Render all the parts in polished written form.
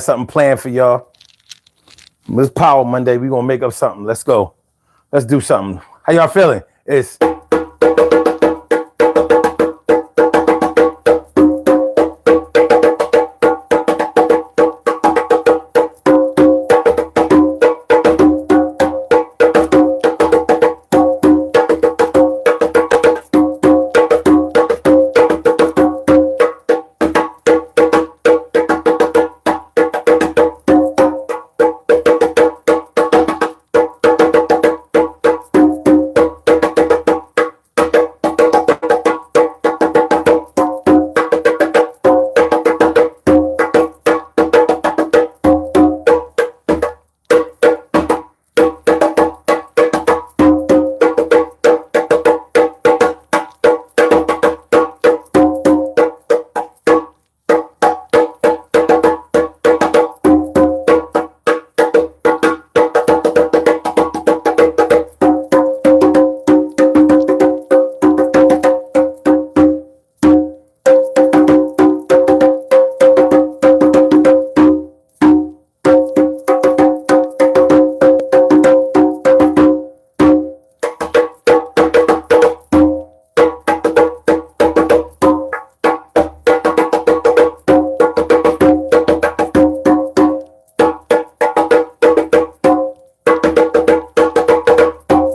something planned for y'all. It's Power Monday. We're gonna make up something. Let's go. Let's do something. How y'all feeling? It's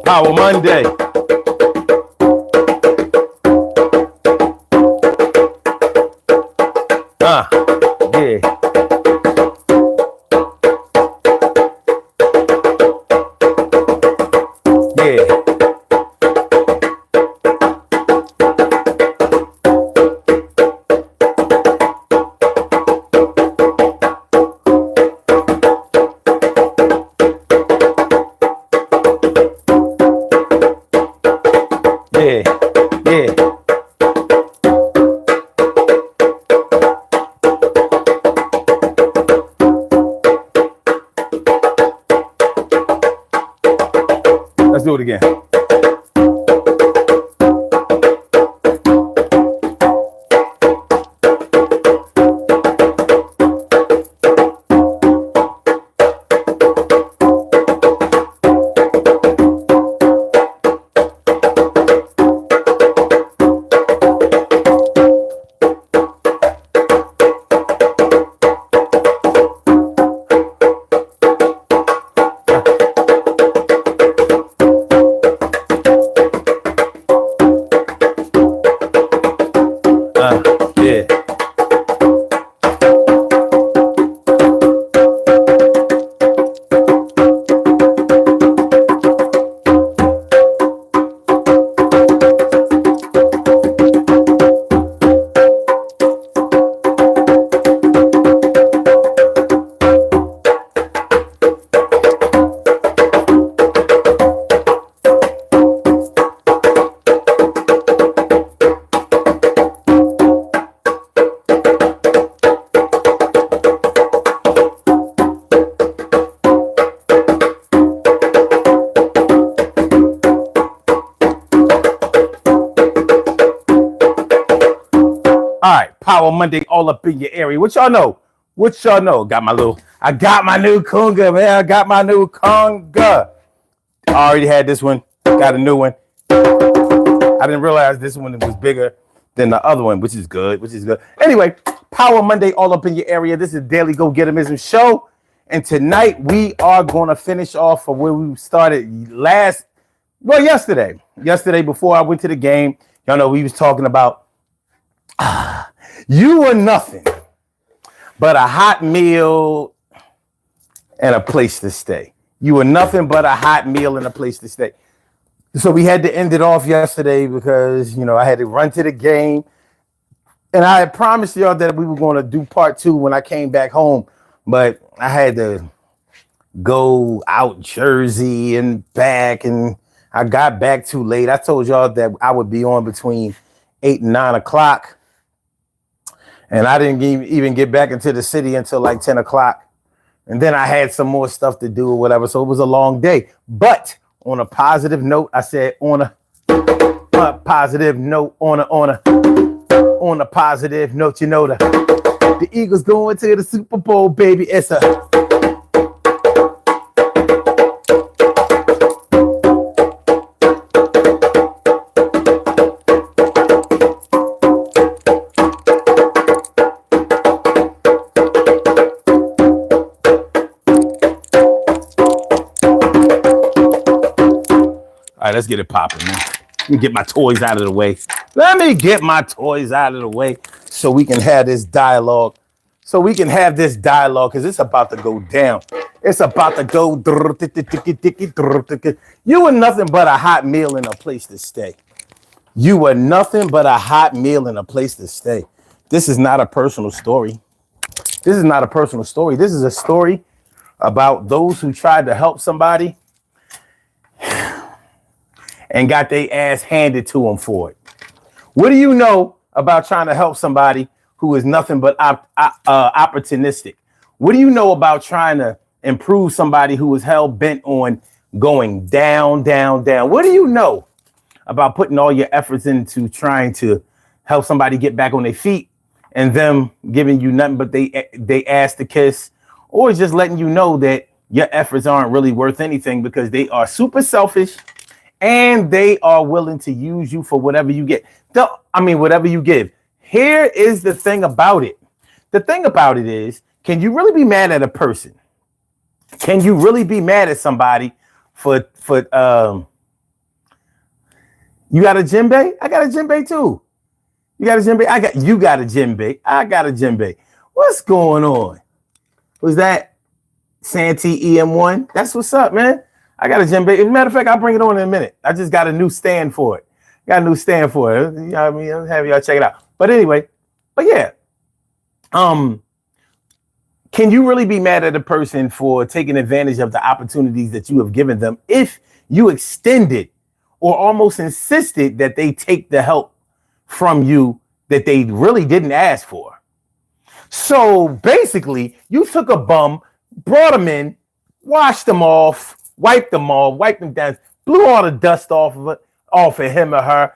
Power Monday. Yeah. Yeah. Let's do it again. Yeah. All right, Power Monday all up in your area. What y'all know? I got my new conga, man. I got my new conga. I already had this one. Got a new one. I didn't realize this one was bigger than the other one, which is good. Anyway, Power Monday all up in your area. This is Daily Go Getimism show. And tonight we are going to finish off of where we started yesterday. Yesterday before I went to the game, y'all know we was talking about you were nothing but a hot meal and a place to stay. You were nothing but a hot meal and a place to stay. So we had to end it off yesterday because, I had to run to the game. And I had promised y'all that we were going to do part 2 when I came back home. But I had to go out Jersey and back. And I got back too late. I told y'all that I would be on between 8 and 9 o'clock. And I didn't even get back into the city until like 10 o'clock. And then I had some more stuff to do or whatever. So it was a long day. But on a positive note, I said on a positive note, on a positive note, The Eagles going to the Super Bowl, baby. It's a All right, let's get it popping, man. Let me get my toys out of the way. Let me get my toys out of the way so we can have this dialogue. Because it's about to go down. It's about to go. You were nothing but a hot meal and a place to stay. You were nothing but a hot meal and a place to stay. This is not a personal story. This is a story about those who tried to help somebody and got their ass handed to them for it. What do you know about trying to help somebody who is nothing but opportunistic? What do you know about trying to improve somebody who is hell bent on going down, down, down? What do you know about putting all your efforts into trying to help somebody get back on their feet and them giving you nothing but they ass to kiss, or just letting you know that your efforts aren't really worth anything because they are super selfish and they are willing to use you for whatever you get. Whatever you give. Here is the thing about it. The thing about it is, can you really be mad at a person? Can you really be mad at somebody for you got a djembe? I got a djembe too. You got a djembe? You got a djembe. I got a djembe. What's going on? Was that Santee EM1? That's what's up, man. I got a djembe. As a matter of fact, I'll bring it on in a minute. I just got a new stand for it. You know what I mean? I'll have y'all check it out. But anyway, yeah. Can you really be mad at a person for taking advantage of the opportunities that you have given them if you extended or almost insisted that they take the help from you that they really didn't ask for? So basically, you took a bum, brought them in, washed them off, wiped them down, blew all the dust off of him or her,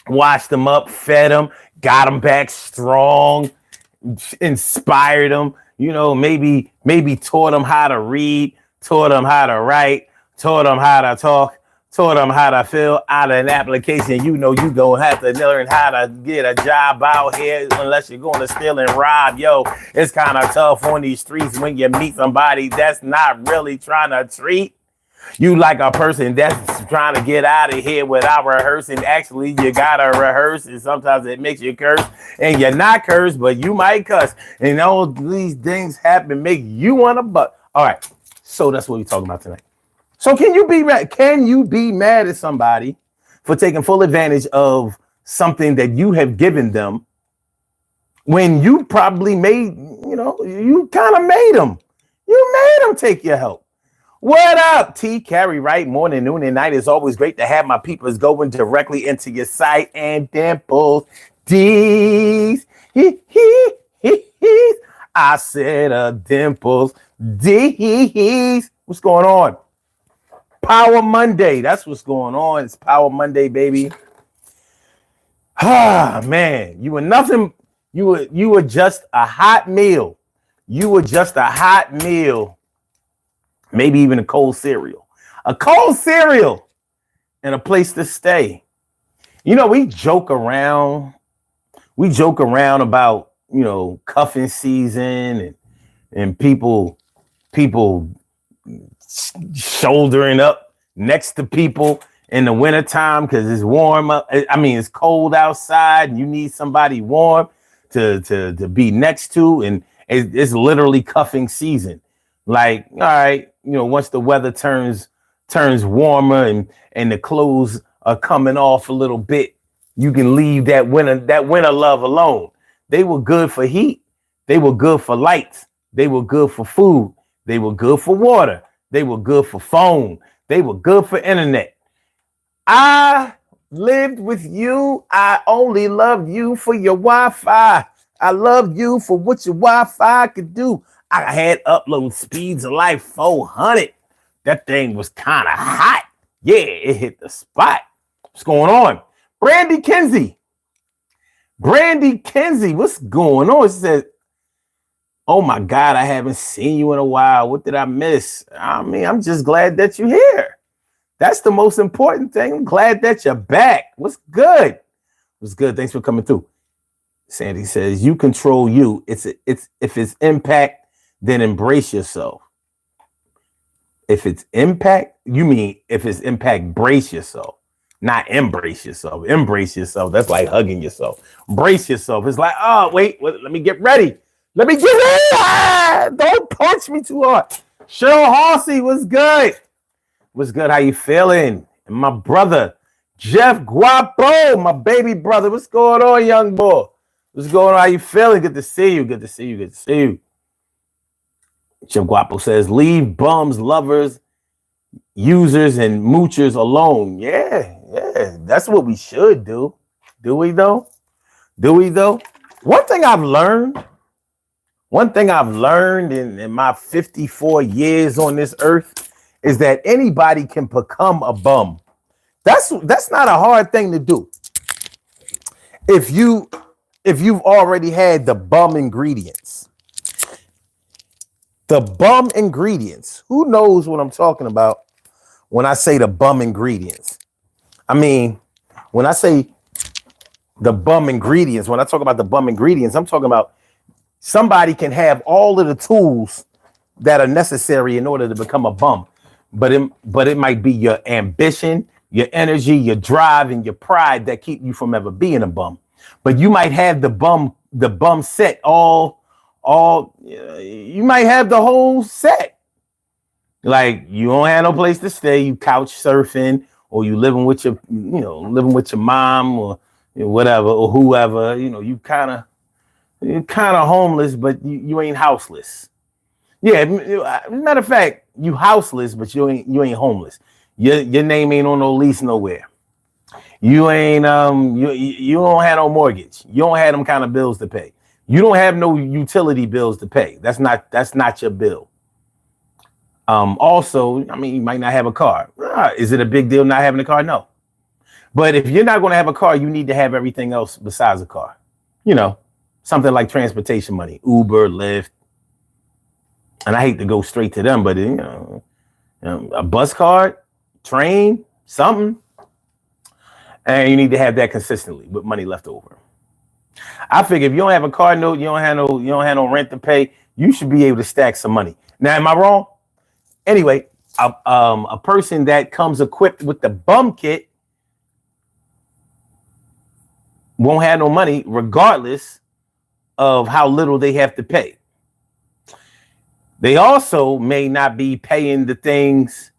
washed them up, fed them, got them back strong, inspired them, maybe taught them how to read, taught them how to write, taught them how to talk, taught them how to fill out an application. You gonna have to learn how to get a job out here unless you're going to steal and rob. It's kind of tough on these streets when you meet somebody that's not really trying to treat you like a person that's trying to get out of here without rehearsing. Actually, you gotta rehearse, and sometimes it makes you curse, and you're not cursed, but you might cuss. And all these things happen, make you want to buck. All right, so that's what we're talking about tonight. So can you be mad? Can you be mad at somebody for taking full advantage of something that you have given them when you probably made, you kind of made them. You made them take your help. What up, T? Carry right, morning, noon, and night. It's always great to have my peoples going directly into your site and dimples. D's. I said dimples. D's. What's going on? Power Monday. That's what's going on. It's Power Monday, baby. Man, you were nothing. You were just a hot meal. You were just a hot meal. Maybe even a cold cereal. A cold cereal and a place to stay. We joke around. We joke around about, cuffing season and people shouldering up next to people in the wintertime because it's warm up. It's cold outside and you need somebody warm to be next to, and it's literally cuffing season. Like, all right, once the weather turns warmer and the clothes are coming off a little bit, you can leave that winter love alone. They were good for heat. They were good for lights. They were good for food. They were good for water. They were good for phone. They were good for internet. I lived with you. I only loved you for your Wi-Fi. I loved you for what your Wi-Fi could do. I had upload speeds of like 400. That thing was kind of hot. Yeah, it hit the spot. What's going on? Brandy Kinsey. Brandy Kinsey, what's going on? She said, oh my God, I haven't seen you in a while. What did I miss? I mean, I'm just glad that you're here. That's the most important thing. I'm glad that you're back. What's good? What's good? Thanks for coming through. Sandy says, you control you. If it's impact, then embrace yourself. If it's impact, you mean if it's impact, brace yourself, not embrace yourself. Embrace yourself. That's like hugging yourself. Brace yourself. It's like, oh, wait, let me get ready. Let me get ready. Ah, don't punch me too hard. Cheryl Horsey, what's good? What's good? How you feeling? And my brother, Jeff Guapo, my baby brother. What's going on, young boy? What's going on? How you feeling? Good to see you. Good to see you. Good to see you. Jeff Guapo says, leave bums, lovers, users, and moochers alone. Yeah. That's what we should do. Do we though? One thing I've learned in my 54 years on this earth is that anybody can become a bum. That's not a hard thing to do. If you've already had the bum ingredients. The bum ingredients. Who knows what I'm talking about when I say the bum ingredients? I mean, when I say the bum ingredients, when I talk about the bum ingredients, I'm talking about somebody can have all of the tools that are necessary in order to become a bum. But it might be your ambition, your energy, your drive, and your pride that keep you from ever being a bum. But you might have the bum set you might have the whole set. Like you don't have no place to stay, you couch surfing, or you living with your mom or whatever, or whoever, you kind of homeless, but you ain't houseless. Yeah, matter of fact, you houseless, but you ain't homeless. Your name ain't on no lease nowhere. You ain't you don't have no mortgage. You don't have them kind of bills to pay. You don't have no utility bills to pay. That's not your bill. Also, I mean, you might not have a car. Is it a big deal not having a car? No. But if you're not going to have a car, you need to have everything else besides a car. Something like transportation money, Uber, Lyft. And I hate to go straight to them, but a bus card, train, something. And you need to have that consistently with money left over. I figure if you don't have a car note, you don't have no rent to pay, you should be able to stack some money. Now, am I wrong? Anyway, a person that comes equipped with the bum kit won't have no money regardless of how little they have to pay. They also may not be paying the things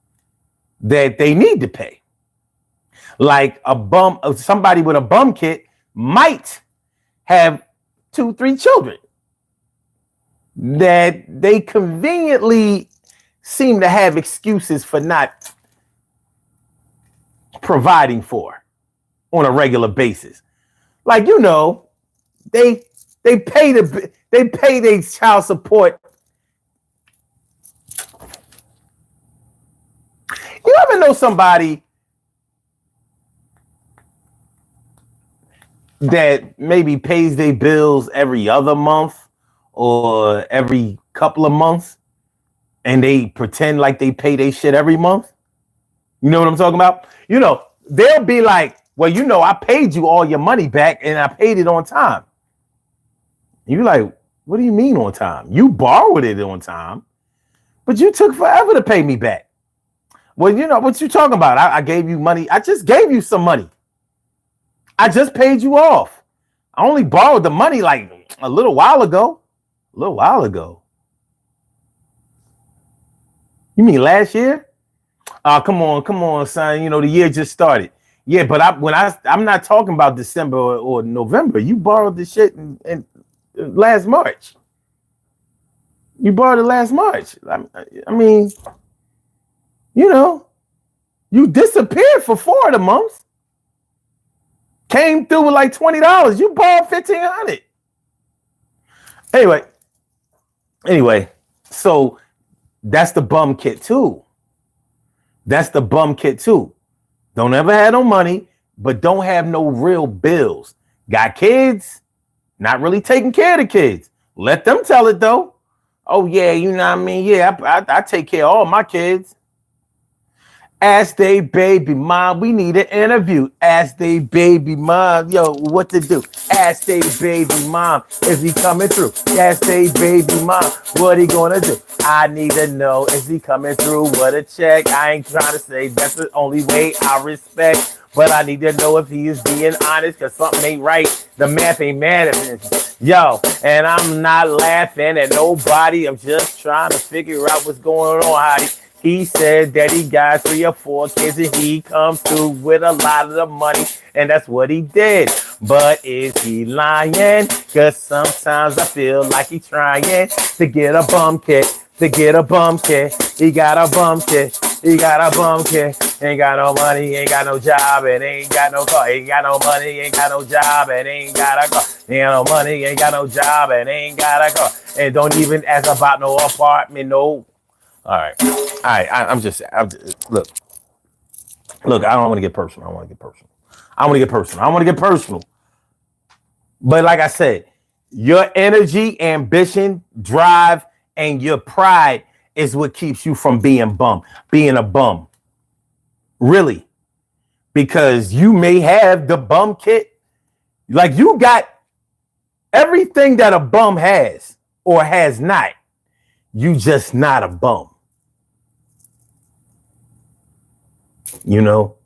that they need to pay. Like somebody with a bum kit might have 2-3 children that they conveniently seem to have excuses for not providing for on a regular basis. Like, they pay their child support. You ever know somebody that maybe pays their bills every other month or every couple of months and they pretend like they pay their shit every month? You know what I'm talking about? They'll be like, well, I paid you all your money back and I paid it on time. You're like, what do you mean on time? You borrowed it on time, but you took forever to pay me back. Well, what you talking about? I gave you money. I just gave you some money. I just paid you off. I only borrowed the money like a little while ago. You mean last year? Come on, son. The year just started. Yeah, but I'm not talking about December or November. You borrowed the shit in last March. You borrowed it last March. I mean, you disappeared for 4 of the months. Came through with like $20. You borrowed $1,500. Anyway, so that's the bum kit too. Don't ever have no money, but don't have no real bills. Got kids, not really taking care of the kids. Let them tell it though. Oh yeah, you know what I mean? Yeah, I take care of all my kids. Ask they baby mom, we need an interview. Ask they baby mom, yo, what to do? Ask they baby mom, is he coming through? Ask they baby mom, what he gonna do? I need to know, is he coming through? What a check. I ain't trying to say that's the only way I respect, but I need to know if he is being honest, because something ain't right. The math ain't mad at me. Yo, and I'm not laughing at nobody. I'm just trying to figure out what's going on, Heidi. He said that he got 3 or 4 kids and he come through with a lot of the money, and that's what he did. But is he lying? Cause sometimes I feel like he's trying to get a bum kid, to get a bum kid. He got a bum kid, he got a bum kid. Ain't got no money, ain't got no job, and ain't got no car. Ain't got no money, ain't got no job, and ain't got a car. Ain't got no money, ain't got no job, and ain't got a car. And don't even ask about no apartment, no. All right. I'm just look. I don't want to get personal. I want to get personal. But like I said, your energy, ambition, drive, and your pride is what keeps you from being a bum. Really. Because you may have the bum kit. Like you got everything that a bum has or has not. You just not a bum. You know,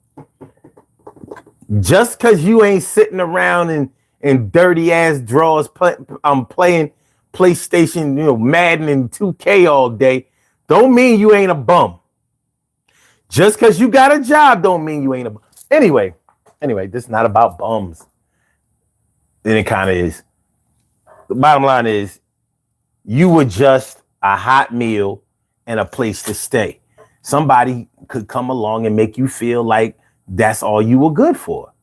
just because you ain't sitting around in dirty ass drawers playing PlayStation, Madden and 2K all day, don't mean you ain't a bum. Just because you got a job don't mean you ain't a bum. Anyway, this is not about bums. And it kind of is. The bottom line is you were just a hot meal and a place to stay. Somebody could come along and make you feel like that's all you were good for.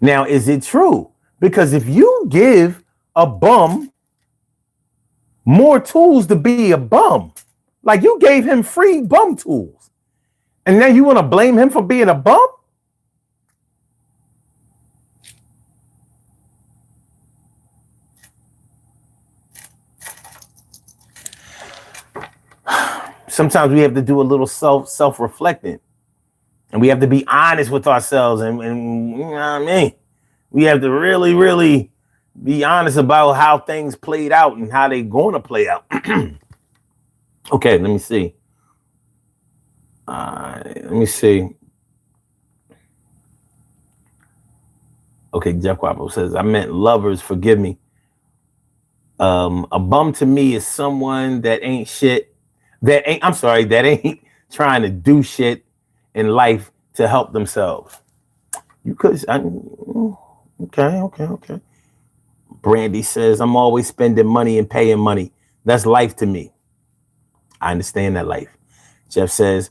Now, is it true? Because if you give a bum more tools to be a bum, like you gave him free bum tools, and now you want to blame him for being a bum? Sometimes we have to do a little self-reflecting, and we have to be honest with ourselves, and you know what I mean? We have to really, really be honest about how things played out and how they're going to play out. Okay, let me see. Okay, Jeff Quapo says, I meant lovers, forgive me. A bum to me is someone that ain't trying to do shit in life to help themselves. You could, okay. Brandy says, I'm always spending money and paying money. That's life to me. I understand that life. Jeff says,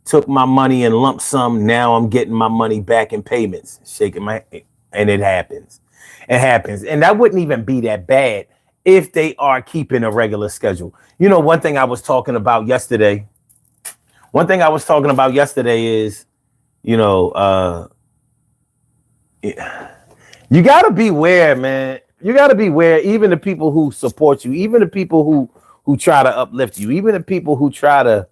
took my money in lump sum. Now I'm getting my money back in payments. Shaking my head. And it happens. And that wouldn't even be that bad if they are keeping a regular schedule. One thing I was talking about yesterday is, you got to beware, man. You got to beware, even the people who support you, even the people who try to uplift you, even the people who try to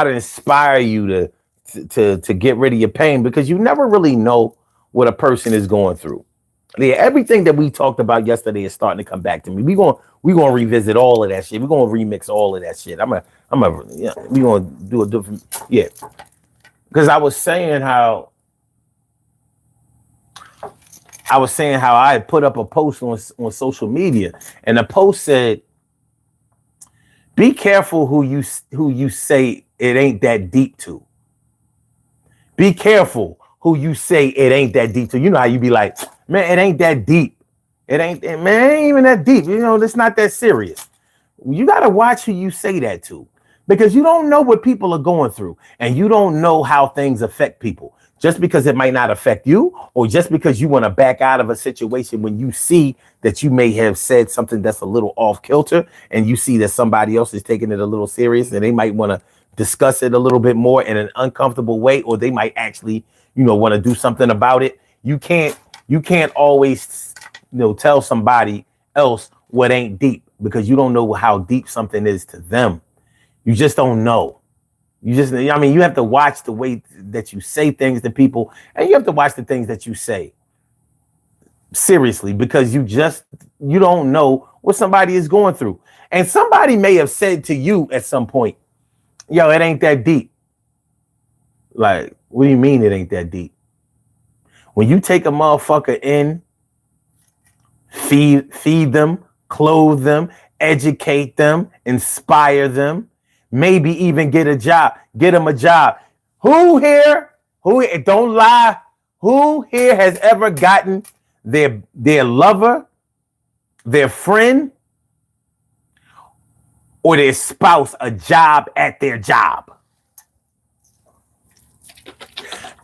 inspire you to get rid of your pain, because you never really know what a person is going through. Yeah, everything that we talked about yesterday is starting to come back to me. We're gonna revisit all of that shit. We're gonna remix all of that shit. We're gonna do a different, because I was saying how I had put up a post on social media, and the post said, be careful who you say it ain't that deep to. Be careful who you say it ain't that deep to. You know how you be like, man, it ain't that deep. It ain't even that deep. It's not that serious. You got to watch who you say that to, because you don't know what people are going through, and you don't know how things affect people. Just because it might not affect you, or just because you want to back out of a situation when you see that you may have said something that's a little off kilter, and you see that somebody else is taking it a little serious, and they might want to discuss it a little bit more in an uncomfortable way, or they might actually, want to do something about it. you can't always tell somebody else what ain't deep, because you don't know how deep something is to them. You just don't know. You have to watch the way that you say things to people, and you have to watch the things that you say seriously, because you don't know what somebody is going through. And somebody may have said to you at some point, yo, it ain't that deep. Like, what do you mean it ain't that deep? When you take a motherfucker in, feed them, clothe them, educate them, inspire them, maybe even get them a job. Who here, don't lie, who here has ever gotten their lover, their friend, or their spouse a job at their job?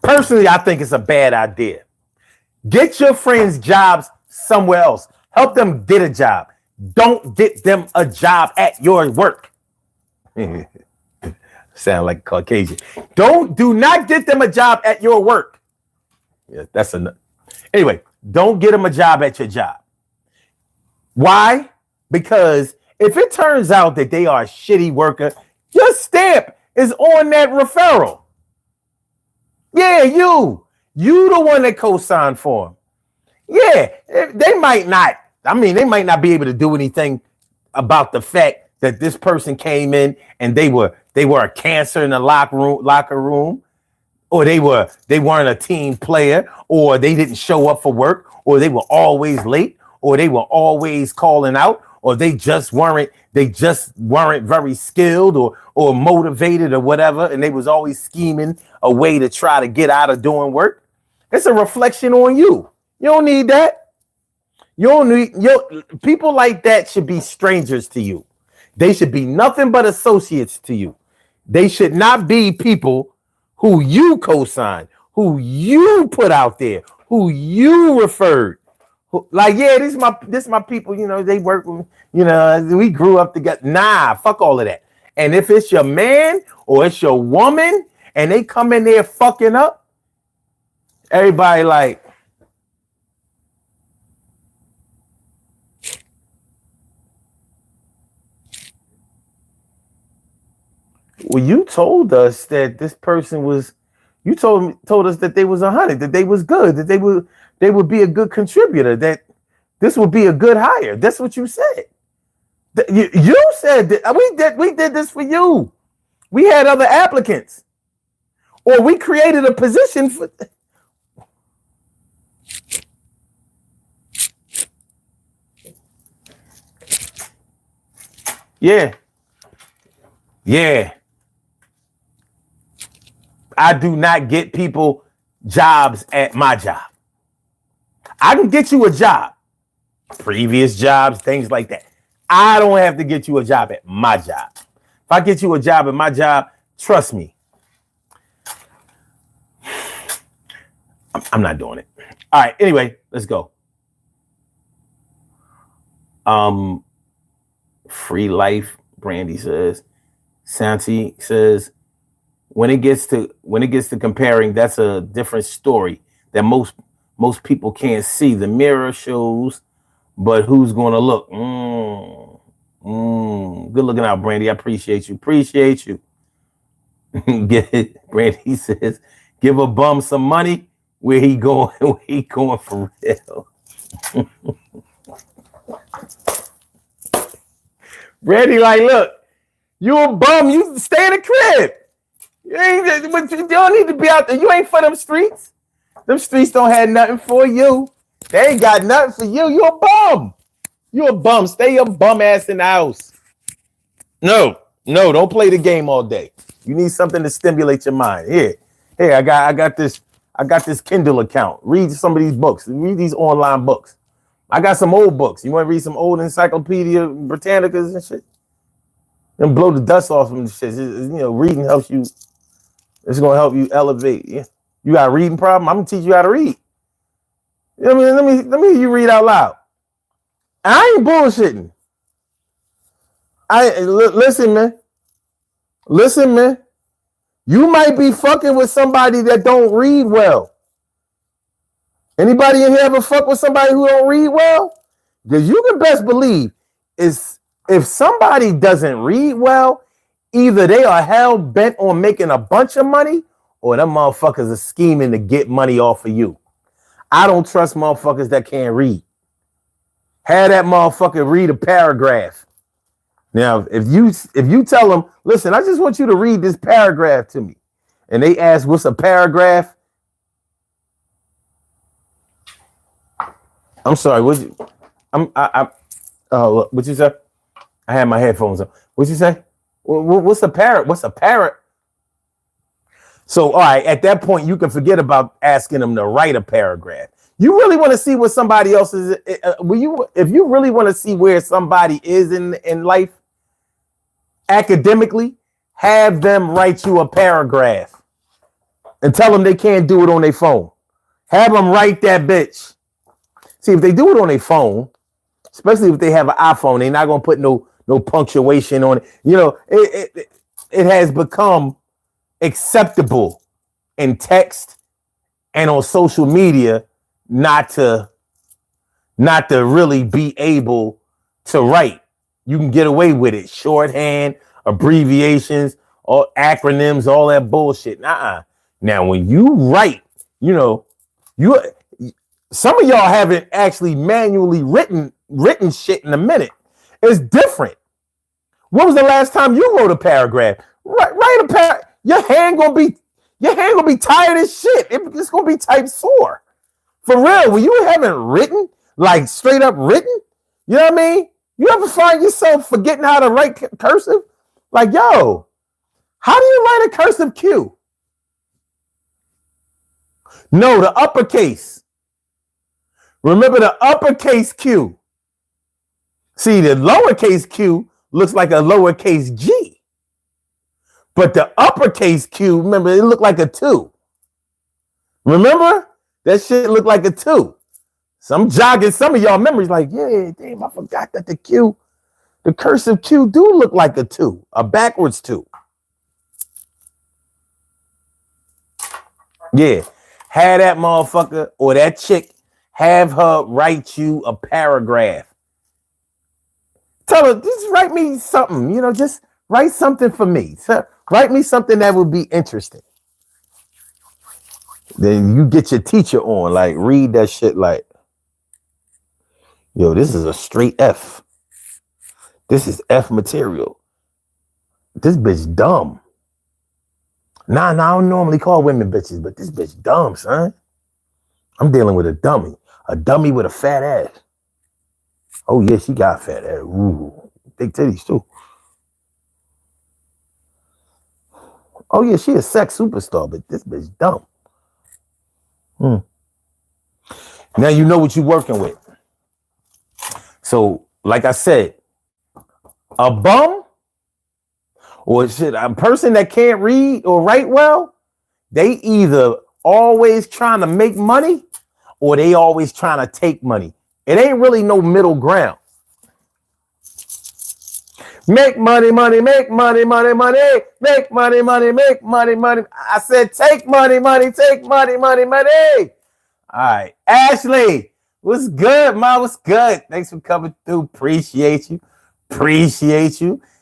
Personally, I think it's a bad idea. Get your friends jobs somewhere else. Help them get a job. Don't get them a job at your work. Sound like Caucasian. Do not get them a job at your work. Yeah, that's enough. Anyway, don't get them a job at your job. Why? Because if it turns out that they are a shitty worker, your stamp is on that referral. Yeah, you the one that co-signed for them. Yeah, they might not be able to do anything about the fact that this person came in and they were a cancer in the locker room, or they weren't a team player, or they didn't show up for work, or they were always late, or they were always calling out, or they just weren't very skilled or motivated or whatever, and they was always scheming a way to try to get out of doing work. It's a reflection on you. You don't need that. People like that should be strangers to you. They should be nothing but associates to you. They should not be people who you co-signed, who you put out there, who you referred. Like, yeah, this is my people, they work with, we grew up together. Nah, fuck all of that. And if it's your man or it's your woman and they come in there fucking up, everybody like, well, you told us that this person was, you told us that they was 100, that they was good, that they would be a good contributor, that this would be a good hire. That's what you said. You said that we did this for you. We had other applicants, or we created a position for. Yeah. I do not get people jobs at my job. I can get you a job, previous jobs, things like that. I don't have to get you a job at my job. If I get you a job at my job, trust me, I'm not doing it. All right. Anyway, let's go. Free life, Brandy says. Santi says, when it gets to comparing, that's a different story that most people can't see. The mirror shows, but who's going to look? Good looking out, Brandy. I appreciate you. Get it? Brandy says, give a bum some money. Where he going? Where he going for real? Brandy, like, look, you a bum. You stay in the crib. You don't need to be out there. You ain't for them streets. Them streets don't have nothing for you. They ain't got nothing for you. You a bum. You a bum. Stay your bum ass in the house. No, don't play the game all day. You need something to stimulate your mind. Here, I got this Kindle account. Read some of these books. Read these online books. I got some old books. You want to read some old Encyclopedia Britannicas and shit? And blow the dust off them and shit. Reading helps you. It's gonna help you elevate. Yeah. You got a reading problem? I'm gonna teach you how to read. Let me hear you read out loud. I ain't bullshitting. Listen, man. You might be fucking with somebody that don't read well. Anybody in here ever fuck with somebody who don't read well? Because you can best believe is if somebody doesn't read well, either they are hell bent on making a bunch of money or them motherfuckers are scheming to get money off of you. I don't trust motherfuckers that can't read. Have that motherfucker read a paragraph. Now, if you tell them, listen, I just want you to read this paragraph to me, and they ask, what's a paragraph? I'm sorry, what you say? I had my headphones on. What'd you say? What's a parrot? What's a parrot? So, all right, at that point, you can forget about asking them to write a paragraph. You really want to see what somebody else is. If you really want to see where somebody is in life, academically, have them write you a paragraph and tell them they can't do it on their phone. Have them write that bitch. See, if they do it on their phone, especially if they have an iPhone, they're not gonna put no punctuation on it. You know, it has become acceptable in text and on social media not to really be able to write. You can get away with it. Shorthand, abbreviations, all acronyms, all that bullshit. Now, when you write, you know, some of y'all haven't actually manually written shit in a minute. It's different. When was the last time you wrote a paragraph? Write a paragraph. Your hand gonna be tired as shit. It's gonna be type sore. For real, when you haven't written, like straight up written, you know what I mean? You ever find yourself forgetting how to write cursive? Like, yo, how do you write a cursive Q? No, the uppercase. Remember the uppercase Q. See, the lowercase q looks like a lowercase g. But the uppercase Q, remember, it looked like a 2. Remember? That shit looked like a 2. Some jogging some of y'all memories like, yeah, damn, I forgot that the cursive Q do look like a 2, a backwards 2. Yeah, have that motherfucker or that chick, have her write you a paragraph. Tell her, just write me something, you know, just write something for me. Write me something that would be interesting. Then you get your teacher on, like, read that shit like, yo, this is a straight F. This is F material. This bitch dumb. Nah, I don't normally call women bitches, but this bitch dumb, son. I'm dealing with a dummy with a fat ass. Oh, yeah, she got fat ass. Ooh, big titties, too. Oh, yeah, she a sex superstar, but this bitch dumb. Now you know what you're working with. So, like I said, a bum or shit, a person that can't read or write well, they either always trying to make money or they always trying to take money. It ain't really no middle ground. Make money, money, make money, money, money, make money, money, make money, money. I said take money, money, take money, money, money. All right, Ashley, what's good, ma? What's good? Thanks for coming through. Appreciate you.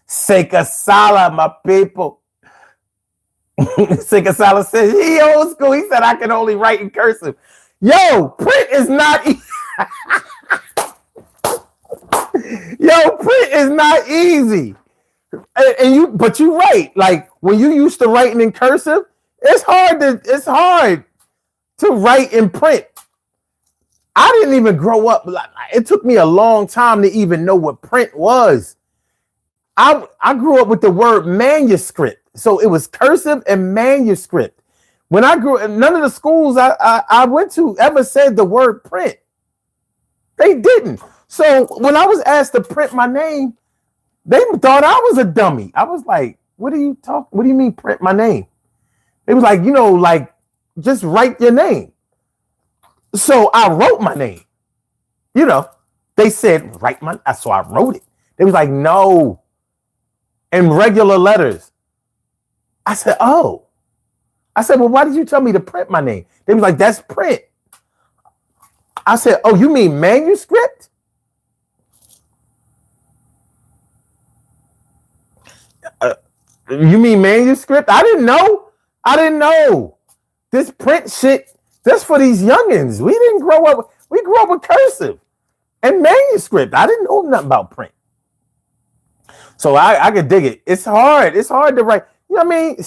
Seka Sala, my people. Seka Sala says he old school. He said I can only write in cursive. Yo, print is not easy. Yo, print is not easy. But you're right. Like when you used to writing in cursive, it's hard to write in print. I didn't even grow up. It took me a long time to even know what print was. I grew up with the word manuscript. So it was cursive and manuscript. When I grew up, none of the schools I went to ever said the word print. They didn't. So when I was asked to print my name, they thought I was a dummy. I was like, what do you mean print my name? They was like, like just write your name. So I wrote my name. They said write so I wrote it. They was like, no. In regular letters. I said, oh. I said, well, why did you tell me to print my name? They was like, that's print. I said, oh, you mean manuscript? You mean manuscript? I didn't know. This print shit, that's for these youngins. We didn't grow up. We grew up with cursive and manuscript. I didn't know nothing about print. So I could dig it. It's hard. It's hard to write. You know what I mean?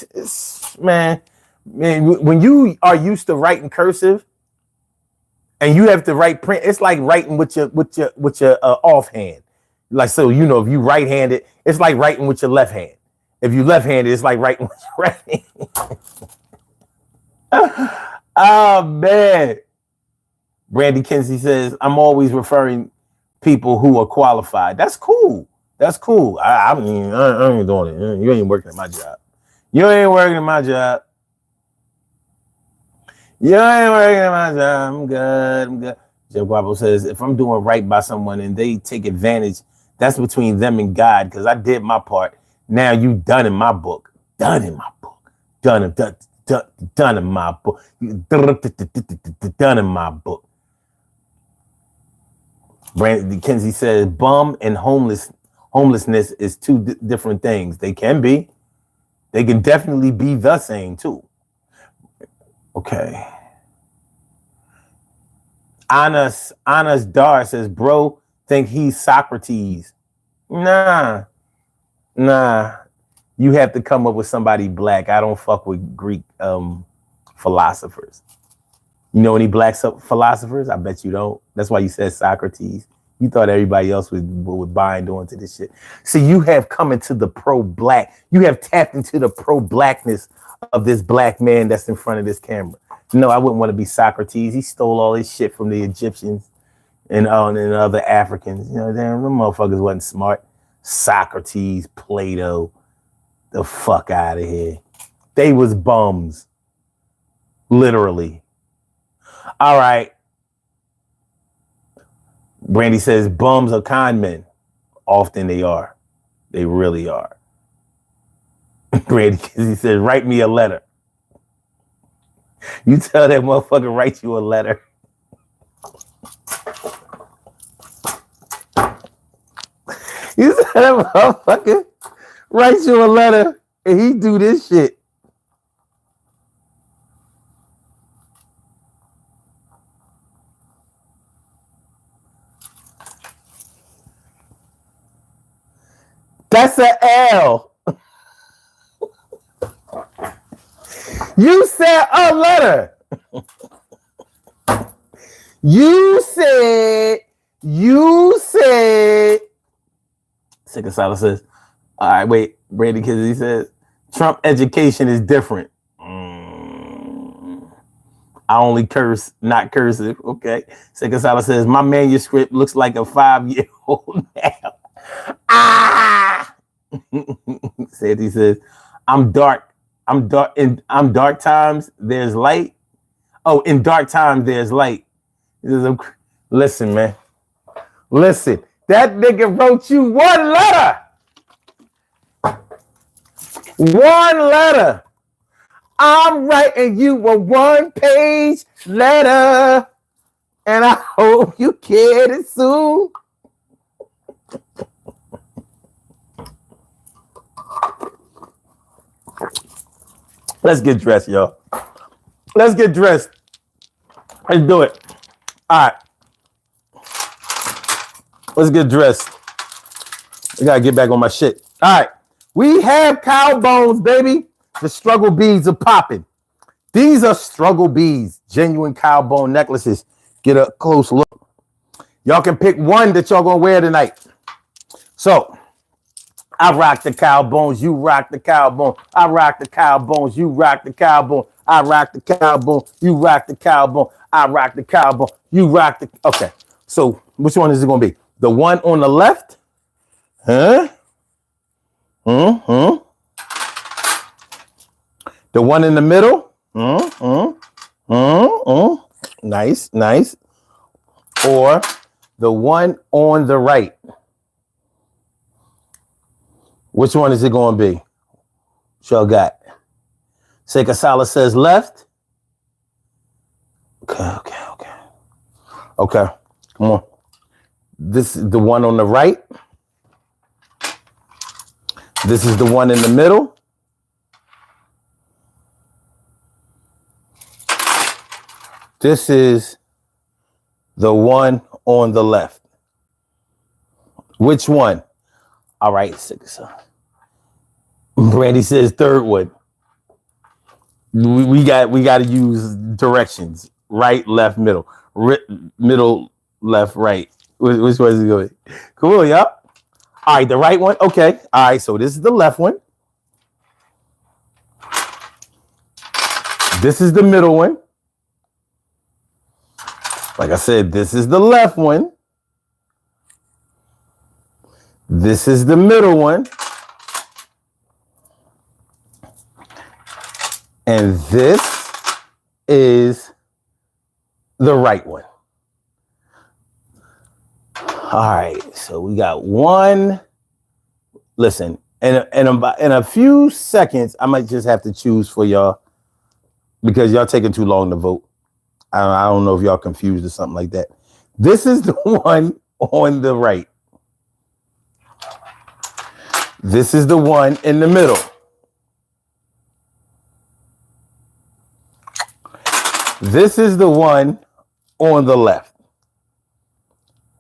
Man, when you are used to writing cursive and you have to write print, it's like writing with your offhand. Like, so, you know, if you right-handed, it's like writing with your left hand. If you left-handed, it's like writing with your right hand. Oh, man. Brandy Kinsey says, I'm always referring people who are qualified. That's cool. That's cool. I mean, I ain't doing it. You ain't working at my job. You ain't working at my job. You ain't working at my job. I'm good. Joe Guapo says, if I'm doing right by someone and they take advantage, that's between them and God, because I did my part. Now you done in my book. Done in my book. Done in my book. Done in my book. Brandy Kinsey says, bum and homelessness is two different things. They can be. They can definitely be the same too. Okay. Anas Dar says, bro, think he's Socrates. Nah. You have to come up with somebody black. I don't fuck with Greek philosophers. You know any black philosophers? I bet you don't. That's why you said Socrates. You thought everybody else would bind on to this shit. See, you have come into the pro-black. You have tapped into the pro-blackness of this black man that's in front of this camera. No, I wouldn't want to be Socrates. He stole all his shit from the Egyptians and other Africans. You know, damn, them motherfuckers wasn't smart. Socrates, Plato, the fuck out of here. They was bums. Literally. All right. Brandy says bums are con men. Often they are. They really are. Brandy says, write me a letter. You tell that motherfucker write you a letter. You tell that motherfucker write you a letter and he do this shit. That's an L. You said a letter. You said. Sikasala says, all right, wait. Brandy Kinsey says, Trump education is different. I only curse, not cursive. Okay. Sikasala says, my manuscript looks like a 5-year-old now. Sandy says, I'm dark times, there's light. Oh, in dark times, there's light. Listen, man. Listen, that nigga wrote you one letter. One letter. I'm writing you a 1-page letter. And I hope you get it soon. Let's get dressed, y'all. Let's get dressed. Let's do it. All right. Let's get dressed. I gotta get back on my shit. All right. We have cow bones, baby. The struggle beads are popping. These are struggle beads, genuine cow bone necklaces. Get a close look. Y'all can pick one that y'all gonna wear tonight. So, I rock the cow bones, you rock the cow bone. I rock the cow bones, you rock the cow bone. I rock the cow bone, you rock the cow bone. I rock the cow bone, you rock the... Okay, so which one is it going to be? The one on the left? Huh? The one in the middle? Nice, nice. Or the one on the right? Which one is it going to be? What y'all got? Sekasala says left. Okay. Okay, come on. This is the one on the right. This is the one in the middle. This is the one on the left. Which one? All right, Brandy says third one. We got to use directions. Right, left, middle. Middle, left, right. Which way is it going? Cool, y'all. All right, the right one. Okay. All right, so this is the left one. This is the middle one. Like I said, this is the left one. This is the middle one. And this is the right one. All right, so we got one. Listen, in a few seconds, I might just have to choose for y'all because y'all taking too long to vote. I don't know if y'all confused or something like that. This is the one on the right. This is the one in the middle. This is the one on the left.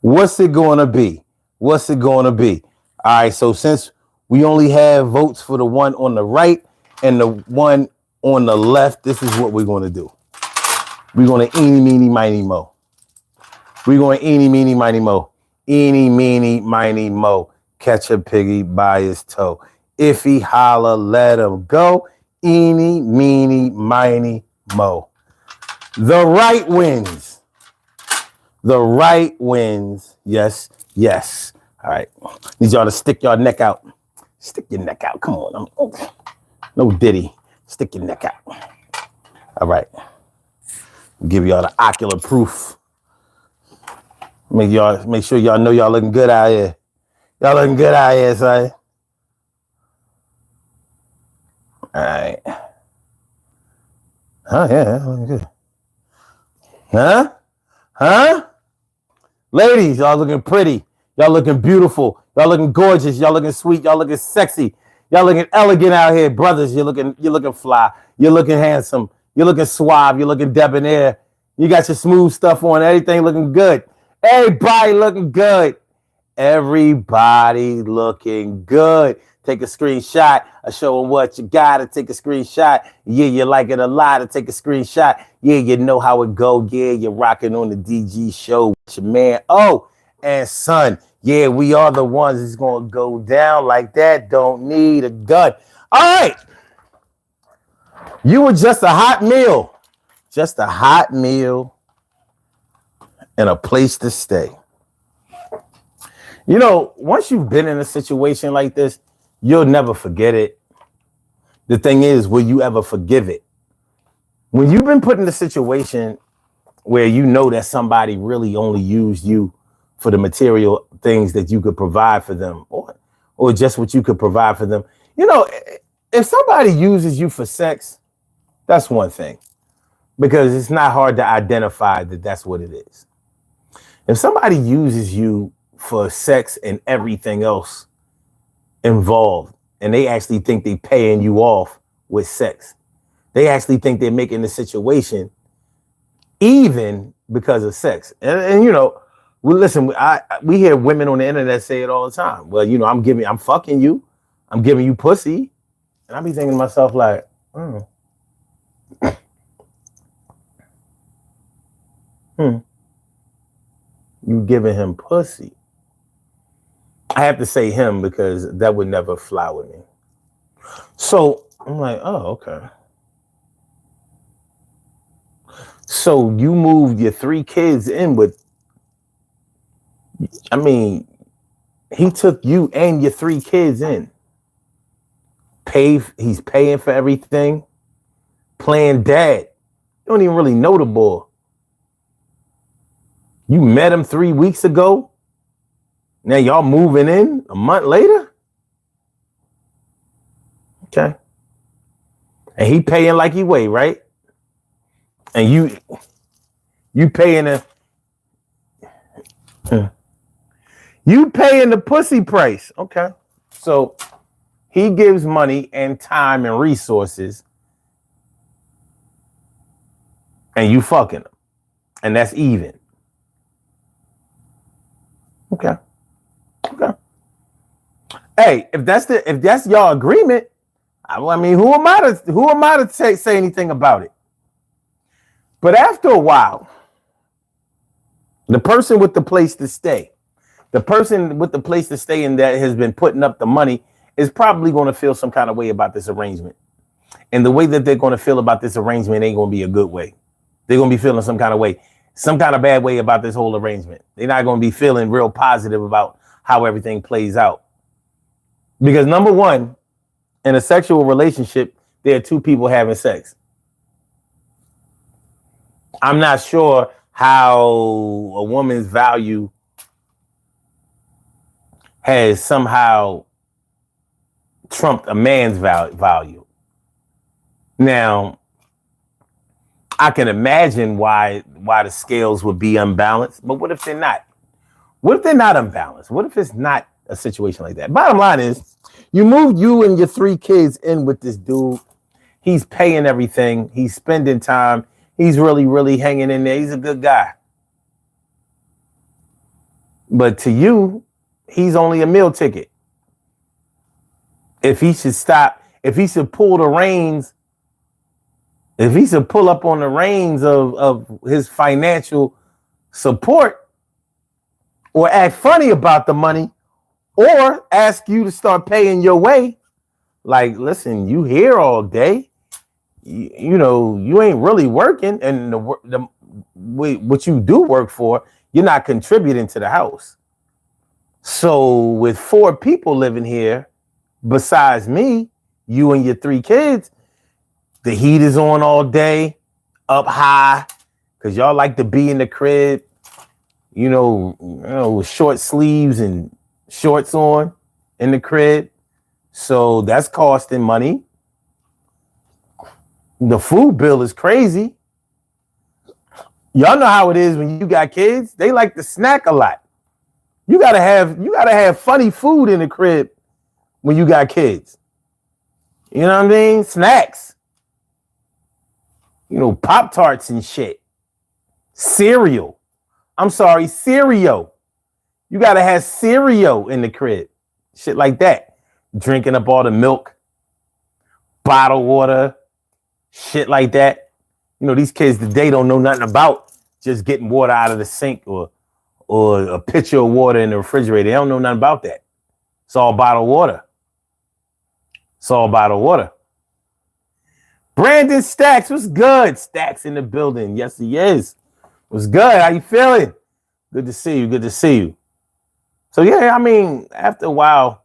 What's it going to be? What's it going to be? All right, so since we only have votes for the one on the right and the one on the left, this is what we're going to do. We're going to eeny, meeny, miny, mo. We're going to eeny, meeny, miny, mo. Eeny, meeny, miny, mo. Catch a piggy by his toe. If he holler, let him go. Eeny, meeny, miny, mo. The right wins. The right wins. Yes, yes. All right. Need y'all to stick your neck out. Stick your neck out. Come on. No diddy. Stick your neck out. All right. Give y'all the ocular proof. Make sure y'all know y'all looking good out here. Y'all looking good out here, son. All right. Oh, yeah, looking good. Huh? Ladies, y'all looking pretty. Y'all looking beautiful. Y'all looking gorgeous. Y'all looking sweet. Y'all looking sexy. Y'all looking elegant out here. Brothers, you're looking fly. You're looking handsome. You're looking suave. You're looking debonair. You got your smooth stuff on. Everything looking good. Everybody looking good. Everybody looking good. Take a screenshot. I show them what you got to take a screenshot. Yeah, you like it a lot to take a screenshot. Yeah, you know how it go. Yeah, you're rocking on the DG show with your man. Oh, and son, yeah, we are the ones that's going to go down like that. Don't need a gun. All right. You were just a hot meal. Just a hot meal and a place to stay. You know, once you've been in a situation like this, you'll never forget it. The thing is, will you ever forgive it? When you've been put in a situation where you know that somebody really only used you for the material things that you could provide for them, or just what you could provide for them. You know, if somebody uses you for sex, that's one thing, because it's not hard to identify that that's what it is. If somebody uses you for sex and everything else involved, and they actually think they're paying you off with sex, they actually think they're making the situation even because of sex. And you know, well, listen, we hear women on the internet say it all the time. Well, you know, I'm fucking you, I'm giving you pussy, and I be thinking to myself like, you giving him pussy. I have to say him because that would never fly with me. So I'm like, oh, okay. So you moved your 3 kids in with, I mean, he took you and your 3 kids in. He's paying for everything. Playing dad. You don't even really know the boy. You met him 3 weeks ago. Now y'all moving in a month later? Okay. And he paying like he weigh, right? And you paying You paying the pussy price. Okay. So he gives money and time and resources, and you fucking him. And that's even. Okay. Okay. Hey, if that's y'all agreement, I mean, who am I to say anything about it? But after a while, the person with the place to stay, and that has been putting up the money is probably going to feel some kind of way about this arrangement. And the way that they're going to feel about this arrangement ain't going to be a good way. They're going to be feeling some kind of way, some kind of bad way about this whole arrangement. They're not going to be feeling real positive about how everything plays out. Because number one, in a sexual relationship, there are two people having sex. I'm not sure how a woman's value has somehow trumped a man's value. Now, I can imagine why the scales would be unbalanced, but what if they're not? What if they're not unbalanced? What if it's not a situation like that? Bottom line is, you moved you and your 3 kids in with this dude. He's paying everything. He's spending time. He's really, really hanging in there. He's a good guy. But to you, he's only a meal ticket. If he should pull the reins, if he should pull up on the reins of his financial support, or act funny about the money, or ask you to start paying your way, like, listen, you here all day, you know, you ain't really working, and what you do work for, you're not contributing to the house. So with 4 people living here, besides me, you and your 3 kids, the heat is on all day, up high, because y'all like to be in the crib, you know, with short sleeves and shorts on in the crib. So that's costing money. The food bill is crazy. Y'all know how it is when you got kids. They like to snack a lot. You gotta have funny food in the crib when you got kids. You know what I mean? Snacks. You know, Pop-Tarts and shit. Cereal. You gotta have cereal in the crib. Shit like that. Drinking up all the milk, bottled water, shit like that. You know, these kids today don't know nothing about just getting water out of the sink or a pitcher of water in the refrigerator. They don't know nothing about that. It's all bottled water. Brandon Stacks, what's good? Stacks in the building. Yes, he is. What's good? How you feeling? Good to see you. So, yeah, I mean, after a while,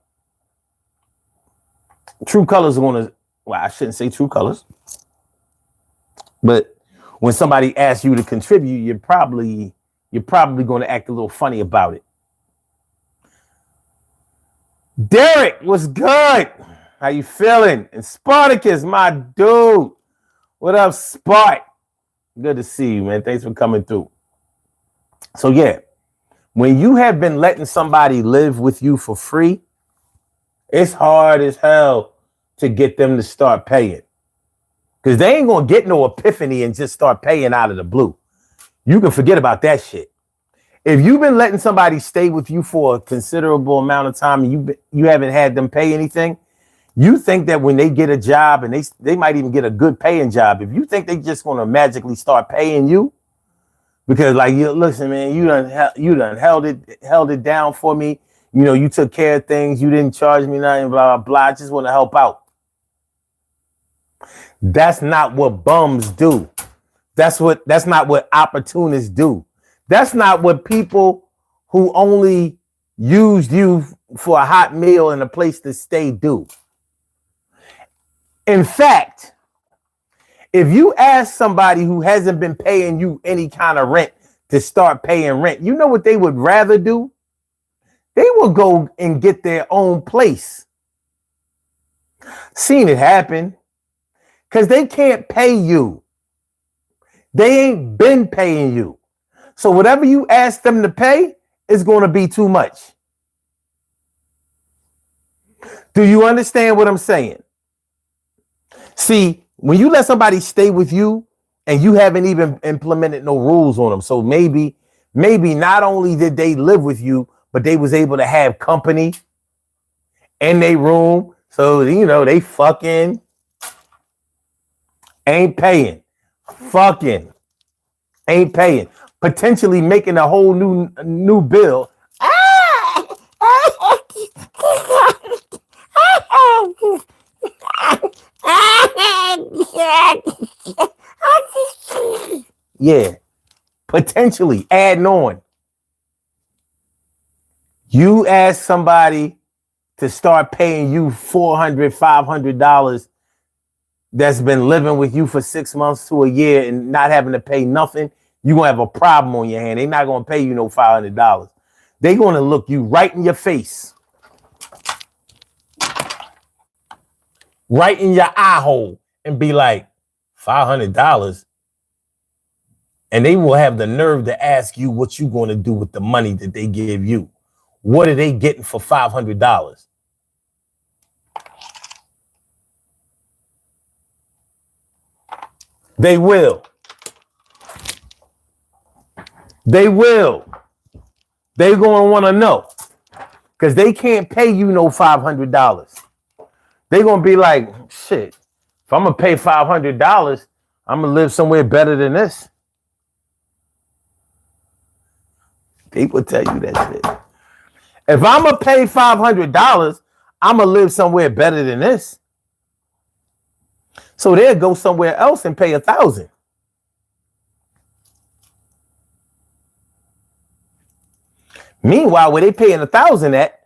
true colors are going to, well, I shouldn't say true colors, but when somebody asks you to contribute, you're probably going to act a little funny about it. Derek, what's good? How you feeling? And Spartacus, my dude. What up, Spart? Good to see you, man. Thanks for coming through. So, yeah, when you have been letting somebody live with you for free, it's hard as hell to get them to start paying. Because they ain't going to get no epiphany and just start paying out of the blue. You can forget about that shit. If you've been letting somebody stay with you for a considerable amount of time and you haven't had them pay anything, you think that when they get a job, and they might even get a good paying job, if you think they just going to magically start paying you, because like, you listen, man, you done held it down for me. You know, you took care of things. You didn't charge me nothing, blah, blah, blah. I just want to help out. That's not what bums do. That's not what opportunists do. That's not what people who only used you for a hot meal and a place to stay do. In fact, if you ask somebody who hasn't been paying you any kind of rent to start paying rent, you know what they would rather do? They will go and get their own place. Seen it happen. Because they can't pay you. They ain't been paying you. So whatever you ask them to pay it's going to be too much. Do you understand what I'm saying? See, when you let somebody stay with you and you haven't even implemented no rules on them, so maybe not only did they live with you, but they was able to have company in their room. So, you know, they fucking ain't paying. Fucking ain't paying. Potentially making a whole new bill. Yeah, potentially adding on. You ask somebody to start paying you $400, $500 that's been living with you for 6 months to a year and not having to pay nothing, you're going to have a problem on your hand. They're not going to pay you no $500. They're going to look you right in your face, right in your eye hole, and be like, $500? And they will have the nerve to ask you what you're going to do with the money that they give you. What are they getting for $500? They will. They will. They're going to want to know because they can't pay you no $500. They're going to be like, shit, if I'm going to pay $500, I'm going to live somewhere better than this. People tell you that shit. If I'm going to pay $500, I'm going to live somewhere better than this. So they'll go somewhere else and pay $1,000. Meanwhile, where they paying $1,000 at,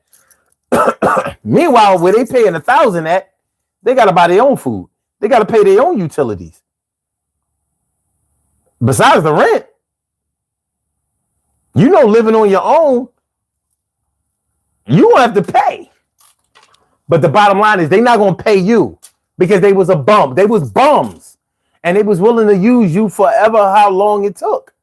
they got to buy their own food. They got to pay their own utilities. Besides the rent. You know, living on your own, you won't have to pay. But the bottom line is they're not going to pay you because they was a bum. They was bums. And they was willing to use you forever how long it took.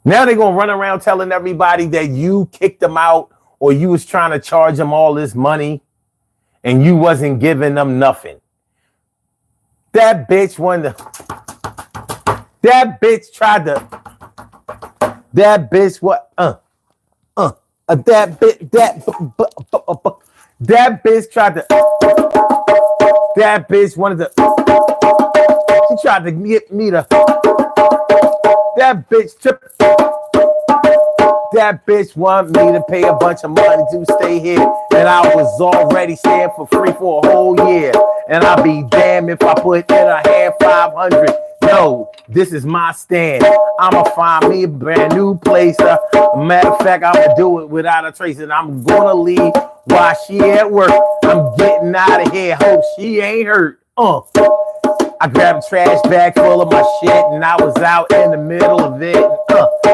Now they're going to run around telling everybody that you kicked them out or you was trying to charge them all this money and you wasn't giving them nothing. That bitch wanted to... That bitch tried to. That bitch what? That bitch tried to. That bitch wanted to. She tried to get me to. That bitch tripped. That bitch wanted me to pay a bunch of money to stay here, and I was already staying for free for a whole year. And I'll be damned if I put in a hand 500. No, this is my stand. I'ma find me a brand new place. Matter of fact, I'ma do it without a trace. And I'm gonna leave while she at work. I'm getting out of here. Hope she ain't hurt. I grabbed a trash bag full of my shit and I was out in the middle of it.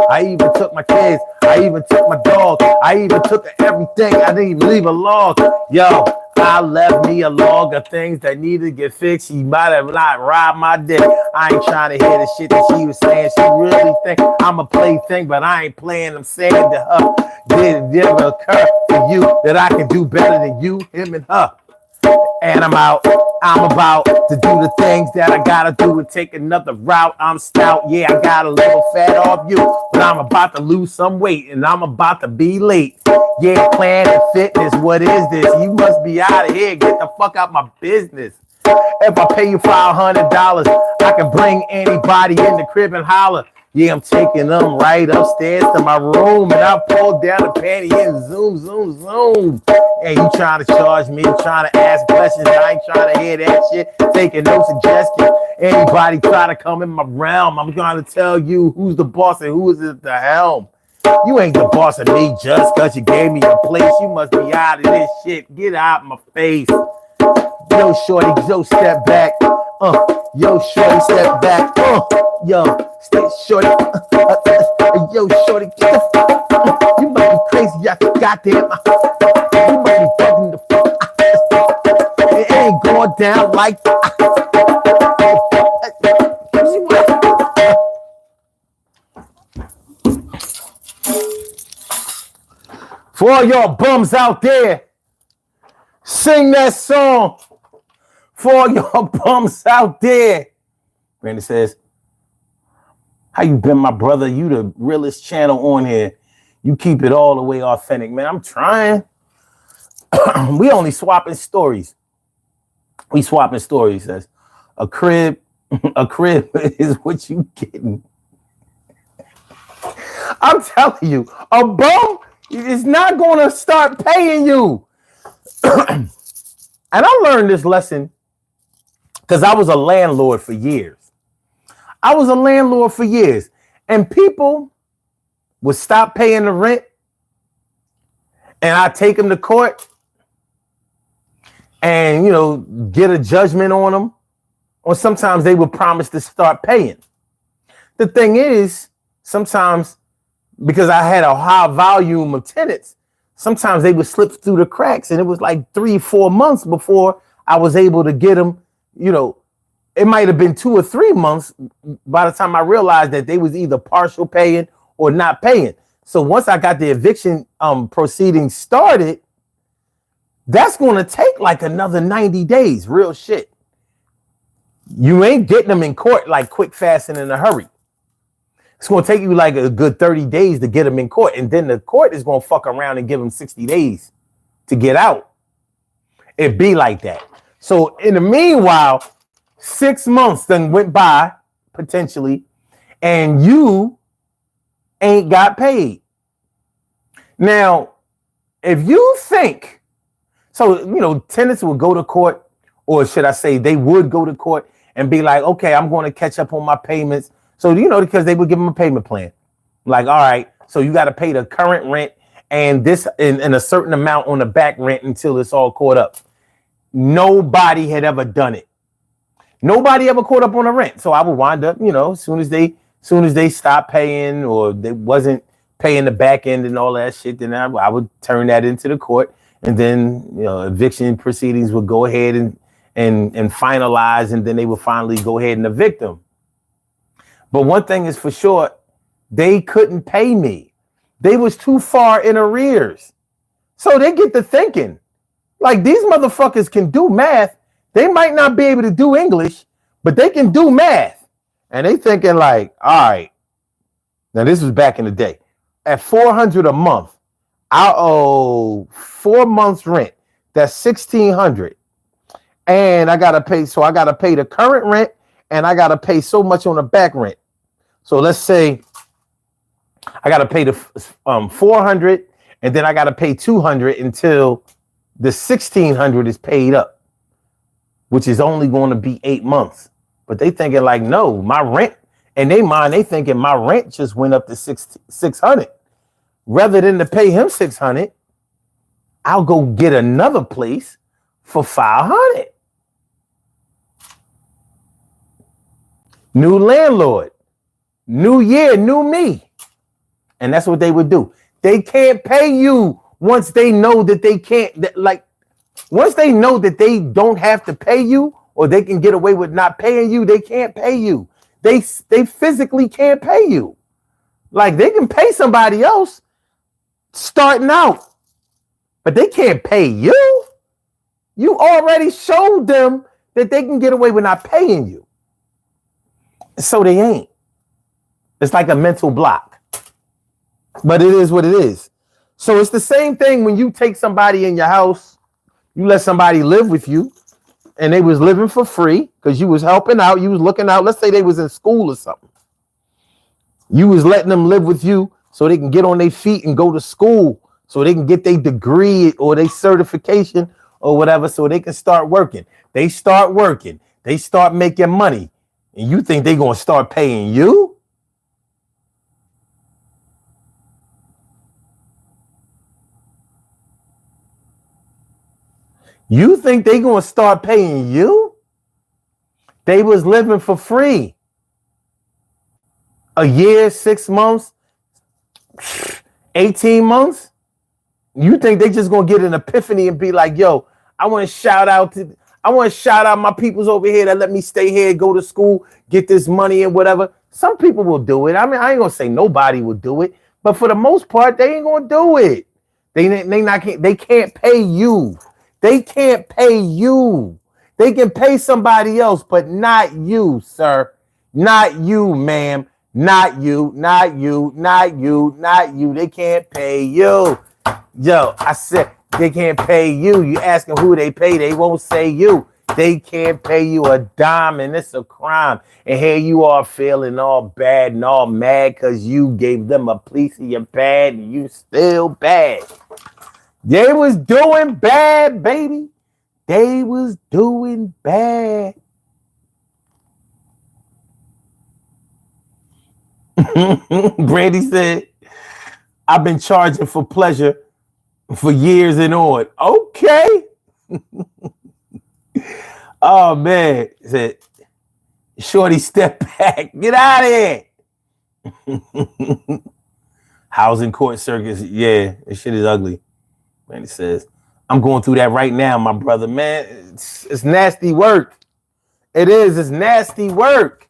I even took my kids. I even took my dog. I even took everything. I didn't even leave a log. Yo, I left me a log of things that needed to get fixed. She might have not robbed my dick. I ain't trying to hear the shit that she was saying. She really think I'm a plaything, but I ain't playing. I'm saying to her, did it ever occur to you that I can do better than you, him, and her? And I'm out. I'm about to do the things that I gotta do and take another route. I'm stout. Yeah, I got a little fat off you, but I'm about to lose some weight and I'm about to be late. Yeah, Planet Fitness. What is this? You must be out of here. Get the fuck out my business. If I pay you $500, I can bring anybody in the crib and holler. Yeah, I'm taking them right upstairs to my room and I pull down the panty and zoom, zoom, zoom. Hey, you trying to charge me, trying to ask questions. I ain't trying to hear that shit. Taking no suggestions. Anybody try to come in my realm, I'm trying to tell you who's the boss and who is at the helm. You ain't the boss of me just because you gave me a place. You must be out of this shit. Get out of my face. Yo, shorty, yo, step back. Yo, shorty, step back. Yo, stay shorty. Yo, shorty, get the fuck. You must be crazy, y'all. Goddamn. You must be bugging the fuck. It ain't going down like that. For all y'all bums out there, sing that song. For all y'all bums out there. Brandon says, how you been, my brother? You the realest channel on here. You keep it all the way authentic, man. I'm trying. We only swapping stories. We swapping stories. Says a crib is what you getting. I'm telling you, a bum is not going to start paying you. And I learned this lesson because I was a landlord for years. And people would stop paying the rent and I take them to court and, you know, get a judgment on them. Or sometimes they would promise to start paying. The thing is, sometimes because I had a high volume of tenants, sometimes they would slip through the cracks and it was like 3-4 months before I was able to get them, you know. It might have been 2 or 3 months by the time I realized that they was either partial paying or not paying. So once I got the eviction proceedings started, that's going to take like another 90 days, real shit. You ain't getting them in court like quick, fast, and in a hurry. It's going to take you like a good 30 days to get them in court. And then the court is going to fuck around and give them 60 days to get out. It be like that. So in the meanwhile, 6 months then went by, potentially, and you ain't got paid. Now, if you think, so, you know, tenants will go to court, or should I say they would go to court and be like, okay, I'm going to catch up on my payments. So, you know, because they would give them a payment plan. Like, all right, so you got to pay the current rent and this and a certain amount on the back rent until it's all caught up. Nobody had ever done it. Nobody ever caught up on the rent. So I would wind up, you know, as soon as they stopped paying or they wasn't paying the back end and all that shit, then I would turn that into the court. And then, you know, eviction proceedings would go ahead and finalize, and then they would finally go ahead and evict them. But one thing is for sure, they couldn't pay me. They was too far in arrears. So they get to thinking, like, these motherfuckers can do math. They might not be able to do English, but they can do math. And they thinking like, all right, now this was back in the day. At $400 a month, I owe 4 months rent. That's $1,600. And I got to pay. So I got to pay the current rent and I got to pay so much on the back rent. So let's say I got to pay the $400 and then I got to pay $200 until the $1,600 is paid up, which is only going to be 8 months. But they thinking like, no, my rent, in their mind, they thinking my rent just went up to $600. Rather than to pay him $600, I'll go get another place for $500. New landlord, new year, new me. And that's what they would do. They can't pay you once they know that they can't, once they know that they don't have to pay you or they can get away with not paying you, they can't pay you. They physically can't pay you. Like, they can pay somebody else starting out, but they can't pay you. You already showed them that they can get away with not paying you. So they ain't. It's like a mental block. But it is what it is. So it's the same thing when you take somebody in your house, you let somebody live with you, and they was living for free because you was helping out, you was looking out. Let's say they was in school or something. You was letting them live with you so they can get on their feet and go to school, so they can get their degree or their certification or whatever, so they can start working. They start working. They start making money. And you think they're going to start paying you? You think they're going to start paying you? They was living for free. A year, 6 months, 18 months. You think they just going to get an epiphany and be like, yo, I want to shout out my peoples over here that let me stay here, go to school, get this money and whatever. Some people will do it. I mean, I ain't going to say nobody will do it, but for the most part, they ain't going to do it. They can't pay you. They can't pay you. They can pay somebody else, but not you, sir. Not you, ma'am. Not you. Not you. Not you. Not you. They can't pay you. Yo, I said they can't pay you. You asking who they pay, they won't say you. They can't pay you a dime, and it's a crime. And here you are feeling all bad and all mad because you gave them a piece of your bad and you still bad. They was doing bad, baby. They was doing bad. Brandy said, I've been charging for pleasure for years and on. Okay. Oh, man. Said, shorty, step back. Get out of here. Housing court circus. Yeah, this shit is ugly. Brandy says, I'm going through that right now, my brother, man. It's nasty work. It is. It's nasty work.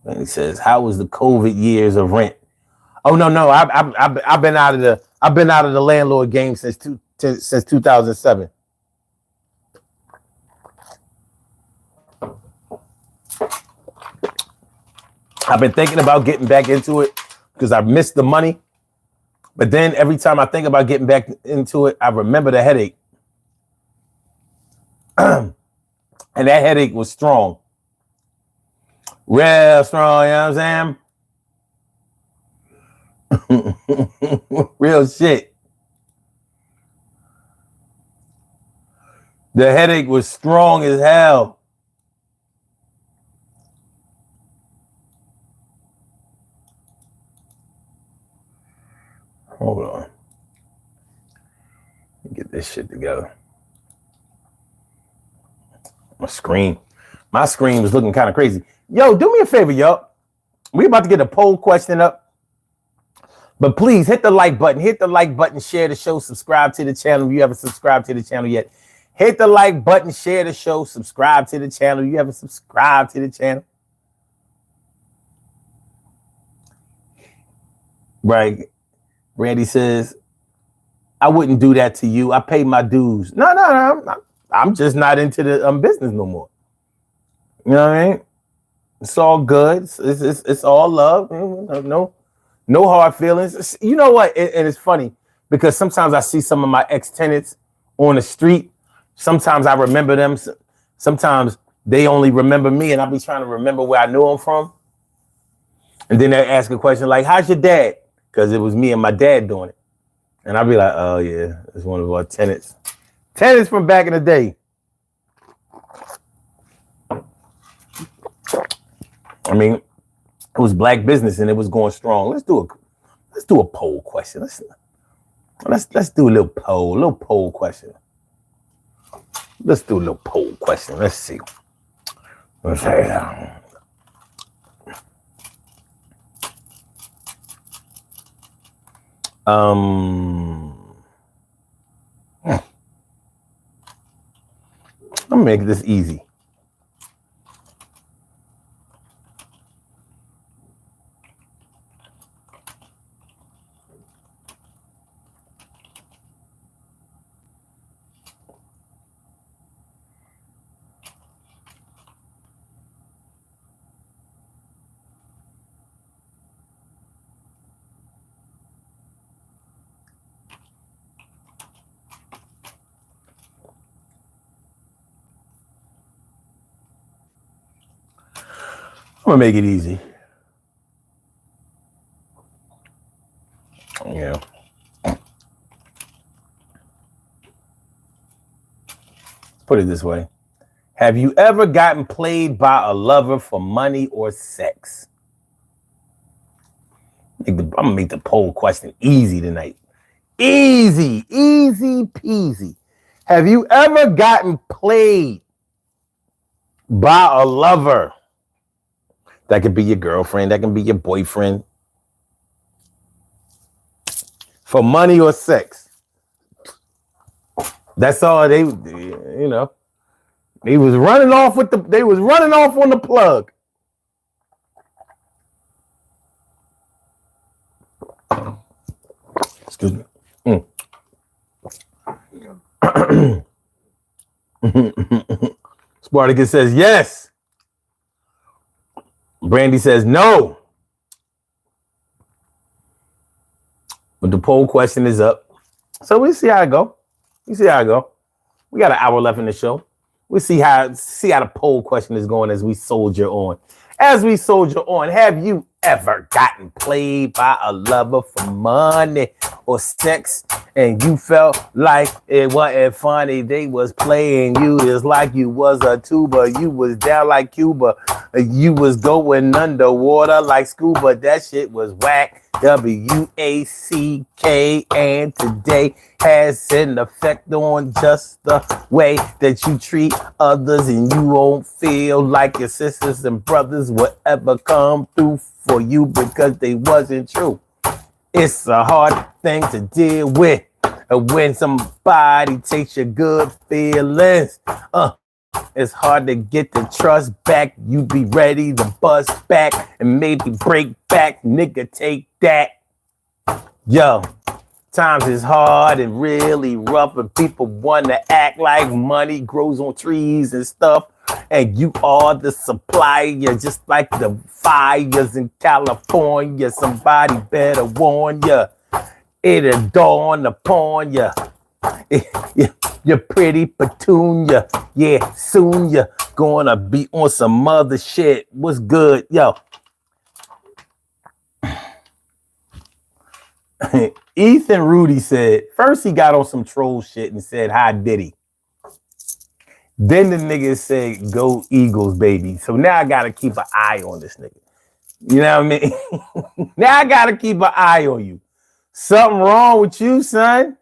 And he says, "How was the COVID years of rent?" Oh no, I've been out of the landlord game since 2007. I've been thinking about getting back into it because I missed the money. But then every time I think about getting back into it, I remember the headache. And that headache was strong. Real strong, you know what I'm saying? Real shit. The headache was strong as hell. Hold on. Get this shit together. My screen was looking kind of crazy. Yo, do me a favor, yo. We about to get a poll question up. But please hit the like button. Hit the like button, share the show, subscribe to the channel if you haven't subscribed to the channel yet. Hit the like button, share the show, subscribe to the channel if you haven't subscribed to the channel. Right. Randy says, I wouldn't do that to you. I pay my dues. No. I'm just not into the business no more. You know what I mean? It's all good. It's all love. No hard feelings. You know what? And it's funny because sometimes I see some of my ex-tenants on the street. Sometimes I remember them. Sometimes they only remember me, and I'll be trying to remember where I knew them from. And then they ask a question like, how's your dad? Because it was me and my dad doing it. And I'll be like, oh, yeah, it's one of our tenants. Tenants from back in the day. I mean, it was black business and it was going strong. Let's do a poll question. Let's do a little poll question. Let's do a little poll question. Let's see. Let's say, I'm gonna make this easy. I'm gonna make it easy. Yeah. Put it this way. Have you ever gotten played by a lover for money or sex? I'm gonna make the poll question easy tonight. Easy peasy. Have you ever gotten played by a lover? That could be your girlfriend. That can be your boyfriend. For money or sex. That's all they was running off on the plug. Excuse me. Spartacus says yes. Brandy says no. But the poll question is up. So we see how it go. We got an hour left in the show. We see how the poll question is going as we soldier on. Have you ever gotten played by a lover for money or sex and you felt like it wasn't funny? They was playing you. It's like you was a tuba. You was down like Cuba. You was going underwater like scuba. That shit was whack. WACK, and today has an effect on just the way that you treat others, and you won't feel like your sisters and brothers will ever come through for you because they wasn't true. It's a hard thing to deal with when somebody takes your good feelings. It's hard to get the trust back. You be ready to bust back and maybe break back. Nigga, take that. Yo, times is hard and really rough, and people want to act like money grows on trees and stuff. And you are the supplier, just like the fires in California. Somebody better warn ya. It'll dawn upon ya. You're pretty petunia. Yeah, soon you're gonna be on some other shit. What's good? Yo. Ethan Rudy said, first he got on some troll shit and said, hi, Diddy. Then the nigga said, go Eagles, baby. So now I gotta keep an eye on this nigga. You know what I mean? Now I gotta keep an eye on you. Something wrong with you, son.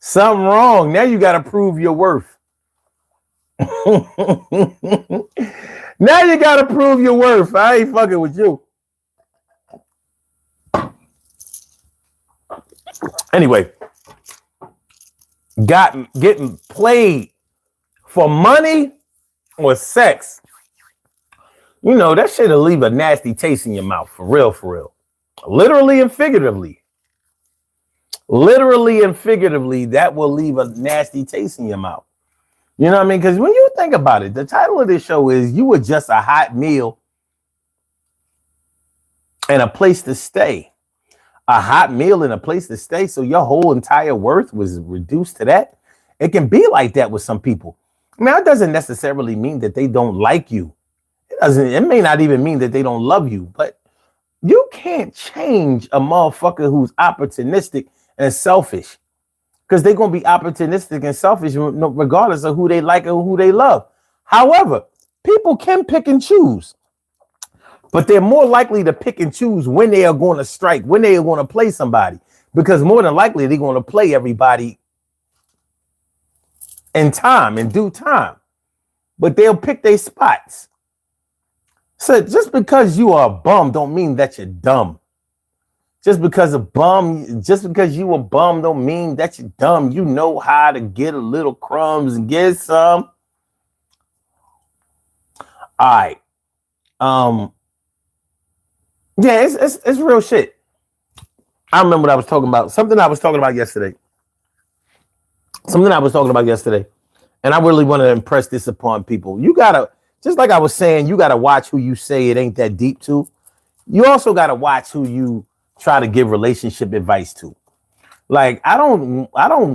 Something wrong. Now you got to prove your worth. Now you got to prove your worth. I ain't fucking with you. Anyway, getting played for money or sex. You know, that shit'll leave a nasty taste in your mouth. For real, for real. Literally and figuratively. Literally and figuratively, that will leave a nasty taste in your mouth. You know what I mean? Because when you think about it, the title of this show is You Were Just a Hot Meal and a Place to Stay. A hot meal and a place to stay. So your whole entire worth was reduced to that. It can be like that with some people. Now, it doesn't necessarily mean that they don't like you. It may not even mean that they don't love you, but you can't change a motherfucker who's opportunistic and selfish, because they're going to be opportunistic and selfish regardless of who they like or who they love. However, people can pick and choose, but they're more likely to pick and choose when they are going to strike, when they are going to play somebody, because more than likely they're going to play everybody in due time, but they'll pick their spots. So just because you are a bum don't mean that you're dumb. Just because you a bum don't mean that you're dumb. You know how to get a little crumbs and get some. All right. Yeah, it's real shit. I remember what I was talking about. Something I was talking about yesterday. And I really want to impress this upon people. You gotta, just like I was saying, you gotta watch who you say it ain't that deep to. You also gotta watch who you try to give relationship advice to. Like, I don't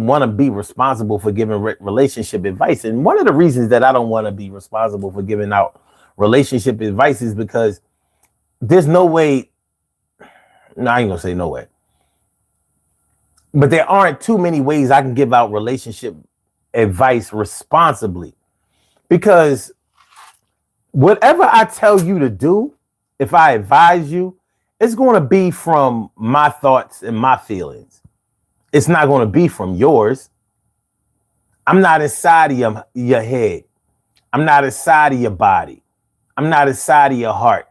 want to be responsible for giving relationship advice. And one of the reasons that I don't want to be responsible for giving out relationship advice is because there's no way. No, I ain't gonna say no way. But there aren't too many ways I can give out relationship advice responsibly. Because whatever I tell you to do, if I advise you, it's going to be from my thoughts and my feelings. It's not going to be from yours. I'm not inside of your head. I'm not inside of your body. I'm not inside of your heart.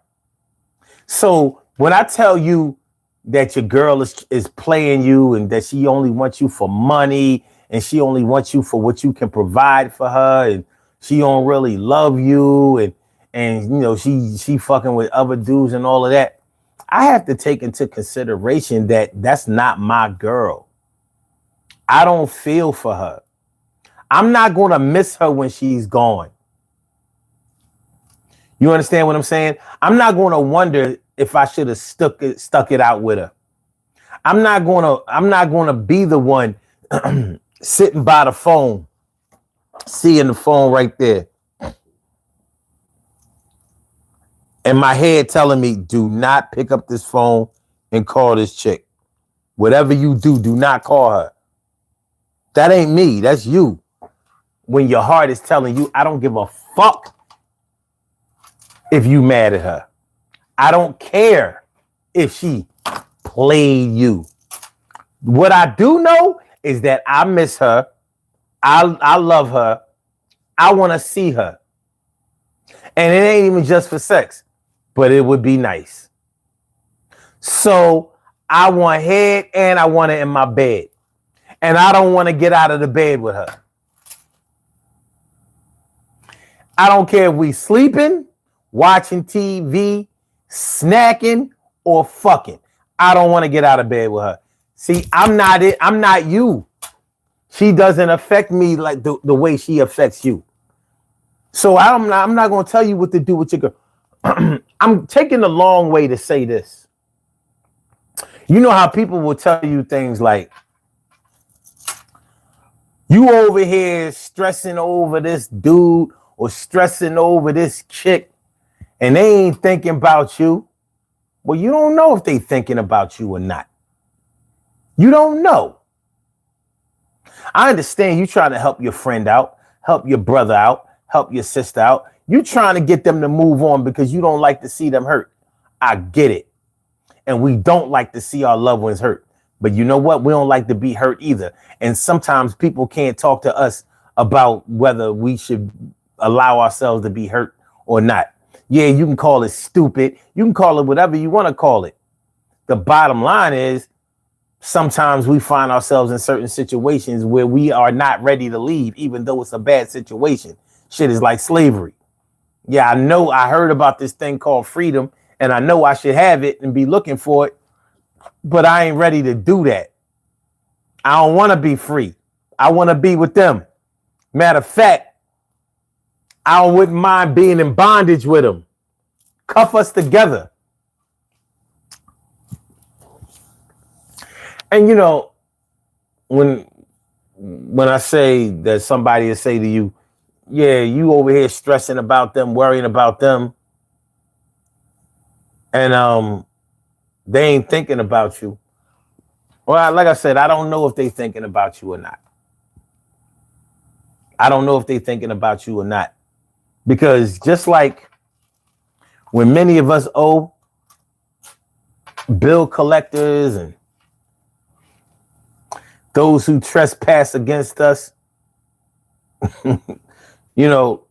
So when I tell you that your girl is playing you and that she only wants you for money and she only wants you for what you can provide for her and she don't really love you and you know she fucking with other dudes and all of that, I have to take into consideration that that's not my girl. I don't feel for her. I'm not going to miss her when she's gone. You understand what I'm saying? I'm not going to wonder if I should have stuck it out with her. I'm not going to be the one sitting by the phone, seeing the phone right there, and my head telling me, do not pick up this phone and call this chick. Whatever you do, do not call her. That ain't me. That's you. When your heart is telling you, I don't give a fuck if you mad at her. I don't care if she played you. What I do know is that I miss her. I love her. I want to see her. And it ain't even just for sex, but it would be nice. So I want head and I want it in my bed. And I don't want to get out of the bed with her. I don't care if we sleeping, watching TV, snacking, or fucking. I don't want to get out of bed with her. See, I'm not it. I'm not you. She doesn't affect me like the way she affects you. So I'm not going to tell you what to do with your girl. I'm taking the long way to say this. You know how people will tell you things like, you over here stressing over this dude or stressing over this chick and they ain't thinking about you. Well, you don't know if they thinking about you or not. You don't know. I understand you trying to help your friend out, help your brother out, help your sister out. You trying to get them to move on because you don't like to see them hurt. I get it. And we don't like to see our loved ones hurt. But you know what? We don't like to be hurt either. And sometimes people can't talk to us about whether we should allow ourselves to be hurt or not. Yeah, you can call it stupid. You can call it whatever you want to call it. The bottom line is sometimes we find ourselves in certain situations where we are not ready to leave, even though it's a bad situation. Shit is like slavery. Yeah, I know I heard about this thing called freedom, and I know I should have it and be looking for it, but I ain't ready to do that. I don't want to be free. I want to be with them. Matter of fact, I wouldn't mind being in bondage with them. Cuff us together. And you know, when I say that somebody will say to you, yeah, you over here stressing about them, worrying about them, and they ain't thinking about you. Well, like I said, I don't know if they thinking about you or not. I don't know if they thinking about you or not. Because just like when many of us owe bill collectors and those who trespass against us, you know,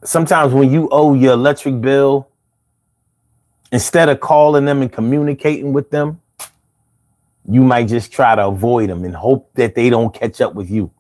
sometimes when you owe your electric bill, instead of calling them and communicating with them, you might just try to avoid them and hope that they don't catch up with you.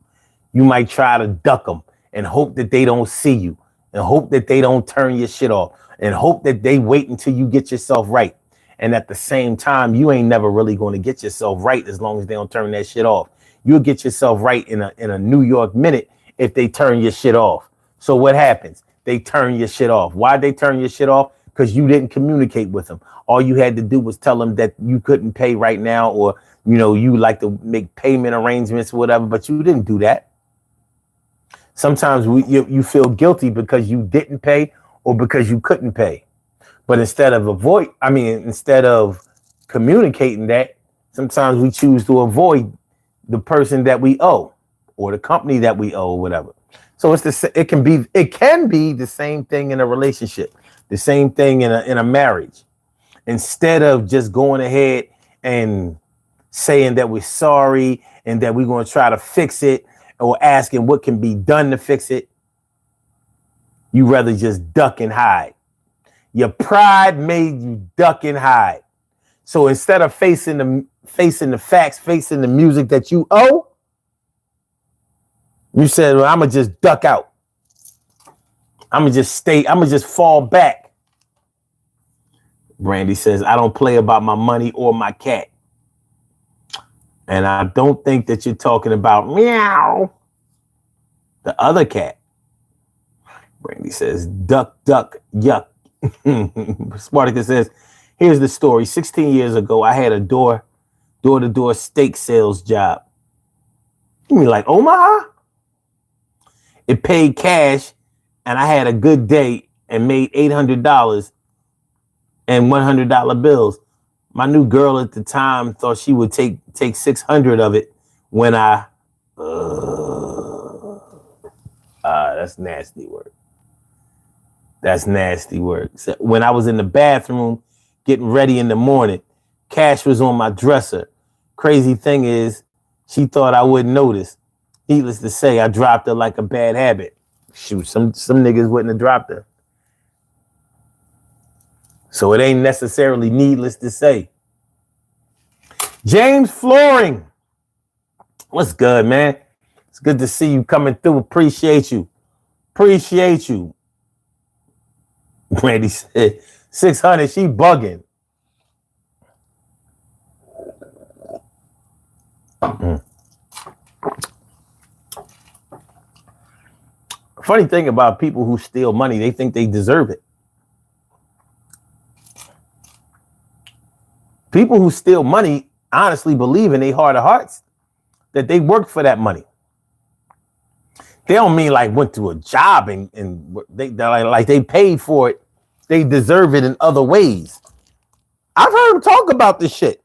You might try to duck them and hope that they don't see you and hope that they don't turn your shit off and hope that they wait until you get yourself right. And at the same time, you ain't never really going to get yourself right as long as they don't turn that shit off. You'll get yourself right in a New York minute if they turn your shit off. So what happens? They turn your shit off. Why'd they turn your shit off? Because you didn't communicate with them. All you had to do was tell them that you couldn't pay right now, or, you know, you like to make payment arrangements or whatever, but you didn't do that. Sometimes you feel guilty because you didn't pay or because you couldn't pay. But instead of communicating that, sometimes we choose to avoid the person that we owe or the company that we owe or whatever. So it can be the same thing in a relationship, the same thing in a marriage. Instead of just going ahead and saying that we're sorry and that we're going to try to fix it or asking what can be done to fix it, you rather just duck and hide. Your pride made you duck and hide. So instead of facing the facts, facing the music that you owe, you said, well, I'm going to just duck out. I'm gonna just fall back. Brandy says, I don't play about my money or my cat. And I don't think that you're talking about meow, the other cat. Brandy says, duck, duck, yuck. Spartacus says, here's the story. 16 years ago, I had a door-to-door steak sales job. You mean like Omaha? It paid cash, and I had a good day and made $800 and $100 bills. My new girl at the time thought she would take 600 of it when that's nasty work. That's nasty work. So when I was in the bathroom getting ready in the morning, cash was on my dresser. Crazy thing is, she thought I wouldn't notice. Needless to say, I dropped her like a bad habit. Shoot, some niggas wouldn't have dropped her. So it ain't necessarily needless to say. James Flooring. What's good, man? It's good to see you coming through. Appreciate you. Randy said 600, she bugging. Funny thing about people who steal money, they think they deserve it. People who steal money honestly believe in their heart of hearts that they worked for that money. They don't mean like went to a job and they like they paid for it. They deserve it in other ways. I've heard them talk about this shit,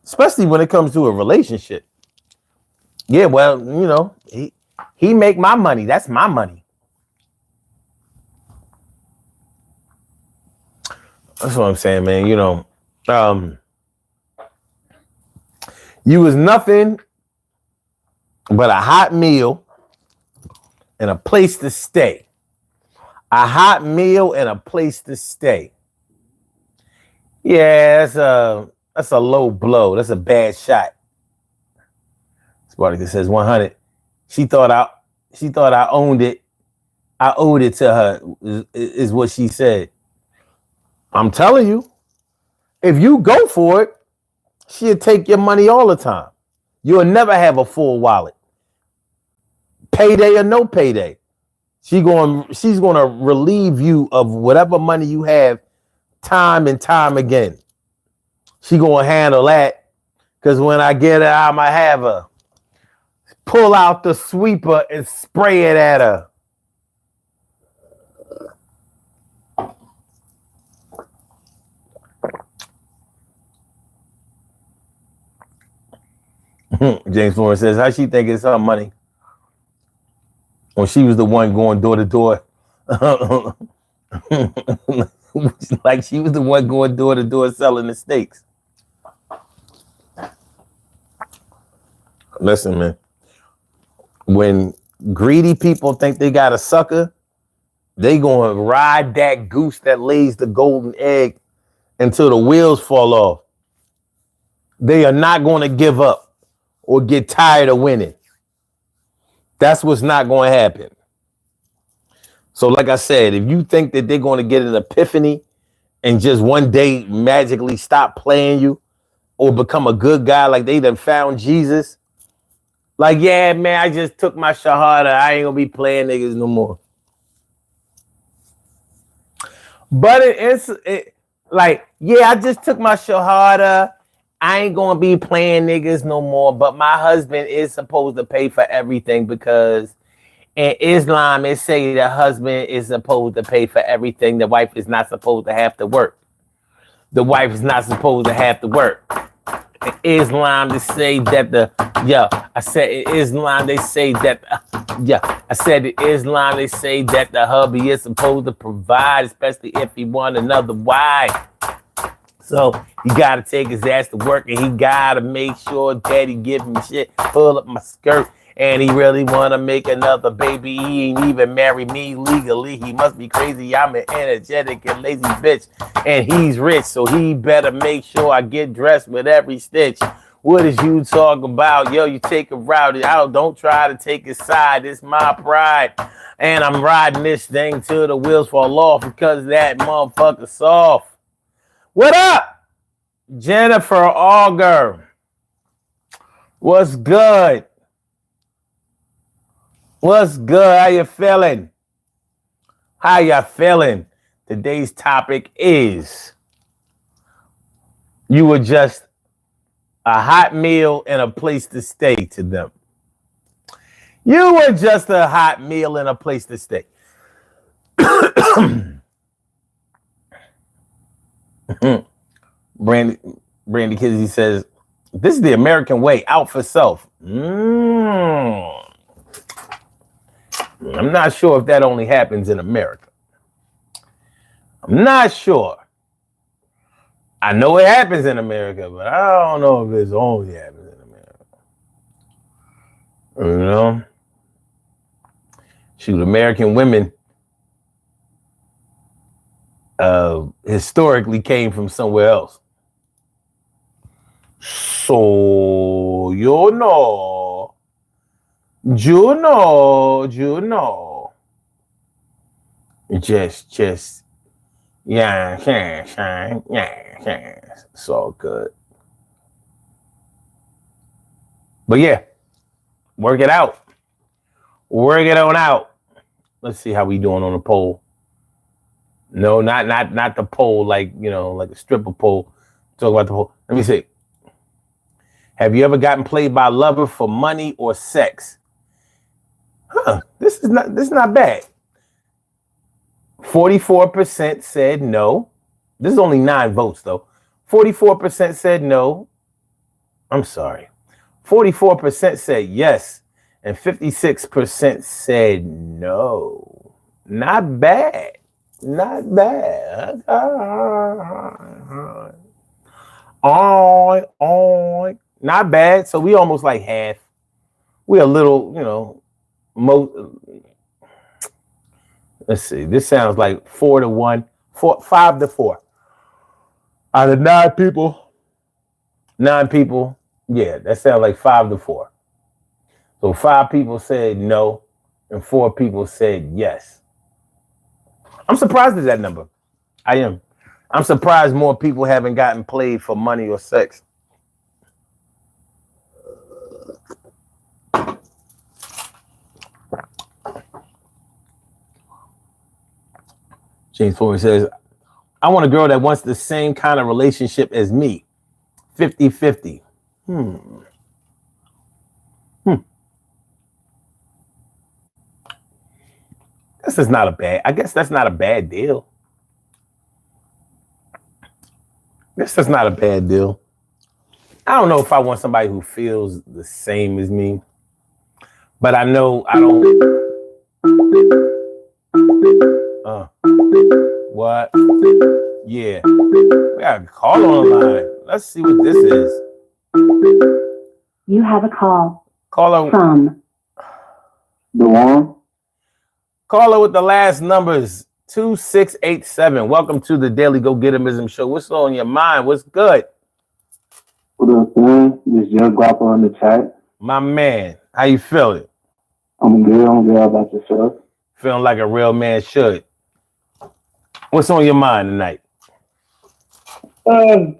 especially when it comes to a relationship. Yeah, well, you know, he make my money. That's my money. That's what I'm saying, man. You know, you was nothing but a hot meal and a place to stay. A hot meal and a place to stay. Yeah, that's a low blow. That's a bad shot. Spartacus says 100. She thought I owned it. I owed it to her, is what she said. I'm telling you, if you go for it, she'll take your money all the time. You'll never have a full wallet. Payday or no payday. She's gonna relieve you of whatever money you have time and time again. She gonna handle that, because when I get her, I might have her pull out the sweeper and spray it at her. James Florence says, how she think it's her money when she was the one going door to door? Like she was the one going door to door selling the steaks. Listen, man. When greedy people think they got a sucker, they gonna ride that goose that lays the golden egg until the wheels fall off. They are not gonna give up or get tired of winning. That's what's not going to happen. So like I said, if you think that they're going to get an epiphany and just one day magically stop playing you or become a good guy like they done found Jesus, like, yeah, man, I just took my shahada. I ain't going to be playing niggas no more. But like, yeah, I just took my shahada. I ain't gonna be playing niggas no more, but my husband is supposed to pay for everything, because in Islam it say the husband is supposed to pay for everything. The wife is not supposed to have to work. The wife is not supposed to have to work. In Islam they say that in Islam they say that the hubby is supposed to provide, especially if he want another wife. So he got to take his ass to work, and he got to make sure daddy give him shit, pull up my skirt, and he really want to make another baby. He ain't even married me legally. He must be crazy. I'm an energetic and lazy bitch, and he's rich, so he better make sure I get dressed with every stitch. What is you talk about? Yo, you take a route. Don't try to take a side. It's my pride. And I'm riding this thing till the wheels fall off because that motherfucker soft. What up? Jennifer Auger. What's good? What's good? How you feeling? How you feeling? Today's topic is you were just a hot meal and a place to stay to them. You were just a hot meal and a place to stay. Brandy Kizzy says, this is the American way, out for self. I'm not sure if that only happens in America. I'm not sure. I know it happens in America, but I don't know if it's only happens in America. You know? Shoot, American women historically came from somewhere else. So, you know. Just, yeah. It's all good. But yeah, work it out. Work it on out. Let's see how we doing on the poll. No, not the poll like, you know, like a stripper poll. Talk about the poll. Let me see. Have you ever gotten played by a lover for money or sex? This is not bad. 44% said no. This is only 9 votes though. 44% said no. I'm sorry. 44% said yes. And 56% said no. Not bad. Not bad. Not bad. So we almost like half. We're a little, you know, let's see. This sounds like 4-1, 5-4. Out of 9 people, yeah, that sounds like 5-4. So 5 people said no, and 4 people said yes. I'm surprised at that number. I am. I'm surprised more people haven't gotten played for money or sex. James Ford says, I want a girl that wants the same kind of relationship as me. 50-50. This is not a bad, I guess that's not a bad deal. This is not a bad deal. I don't know if I want somebody who feels the same as me, but I know I don't. What? Yeah. We got a call on the line. Let's see what this is. You have a call. Caller from The one? Caller with the last numbers 2687. Welcome to the Daily Go Getimism Show. What's on your mind? What's good? What up, man? This Young Guapo on the chat. My man, how you feeling? I'm good. How about yourself? Feeling like a real man should. What's on your mind tonight? I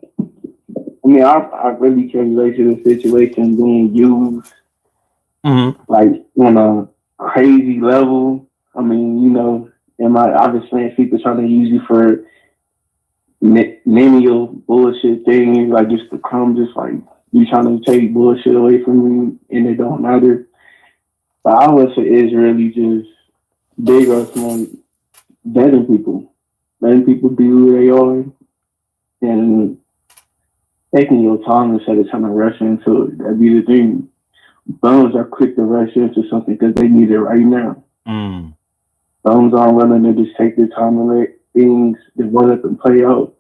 mean, I really can't relate to the situation being used like on a crazy level. I mean, you know, I've experienced people trying to use you for menial bullshit things, like just to come, just like you trying to take bullshit away from me, and it don't matter. But I would say it's really just big or small, letting people be who they are, and taking your time instead of trying to rush into it. That'd be the thing. Bums are quick to rush into something because they need it right now. Bums aren't willing to just take their time and let things develop and play out.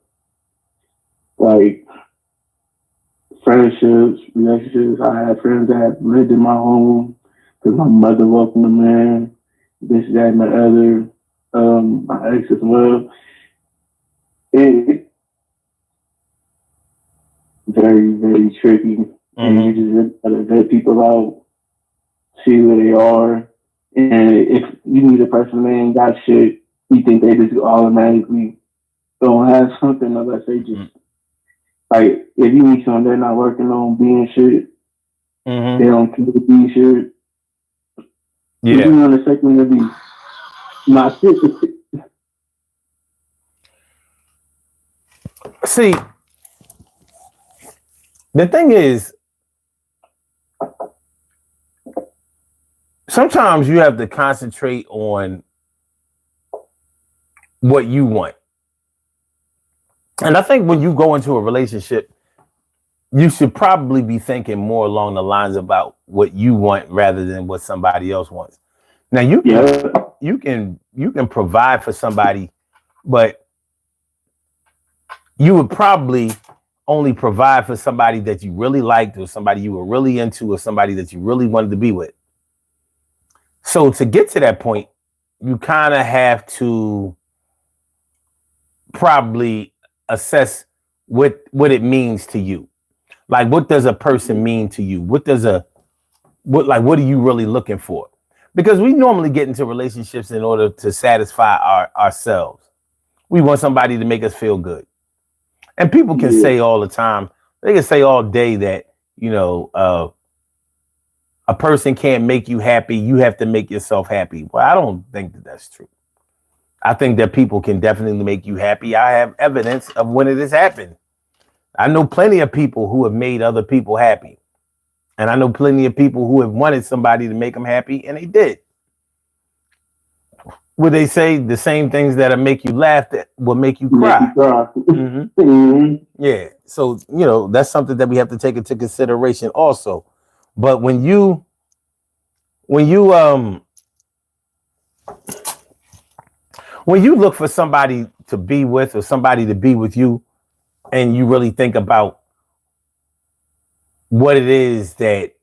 Like friendships, relationships. I had friends that lived in my home because my mother welcomed them in, this, that, and the other. My ex as well. It very, very tricky. and you just really gotta vet people out, see who they are, and if you meet a person that ain't got shit, you think they just automatically don't have something unless they just like if you meet someone they're not working on being shit, they don't care to be shit. Yeah. You want a second to be not shit. See, the thing is, sometimes you have to concentrate on what you want. And I think when you go into a relationship, you should probably be thinking more along the lines about what you want rather than what somebody else wants. Now you can provide for somebody, but you would probably only provide for somebody that you really liked or somebody you were really into or somebody that you really wanted to be with. So to get to that point, you kind of have to probably assess what it means to you. Like, what does a person mean to you? What are you really looking for? Because we normally get into relationships in order to satisfy ourselves. We want somebody to make us feel good. And people can say all the time, they can say all day that, a person can't make you happy. You have to make yourself happy. Well, I don't think that that's true. I think that people can definitely make you happy. I have evidence of when it has happened. I know plenty of people who have made other people happy. And I know plenty of people who have wanted somebody to make them happy, and they did. Would they say the same things that make you laugh that will make you cry? Yeah. So, that's something that we have to take into consideration also. But when you look for somebody to be with or somebody to be with you, and you really think about what it is that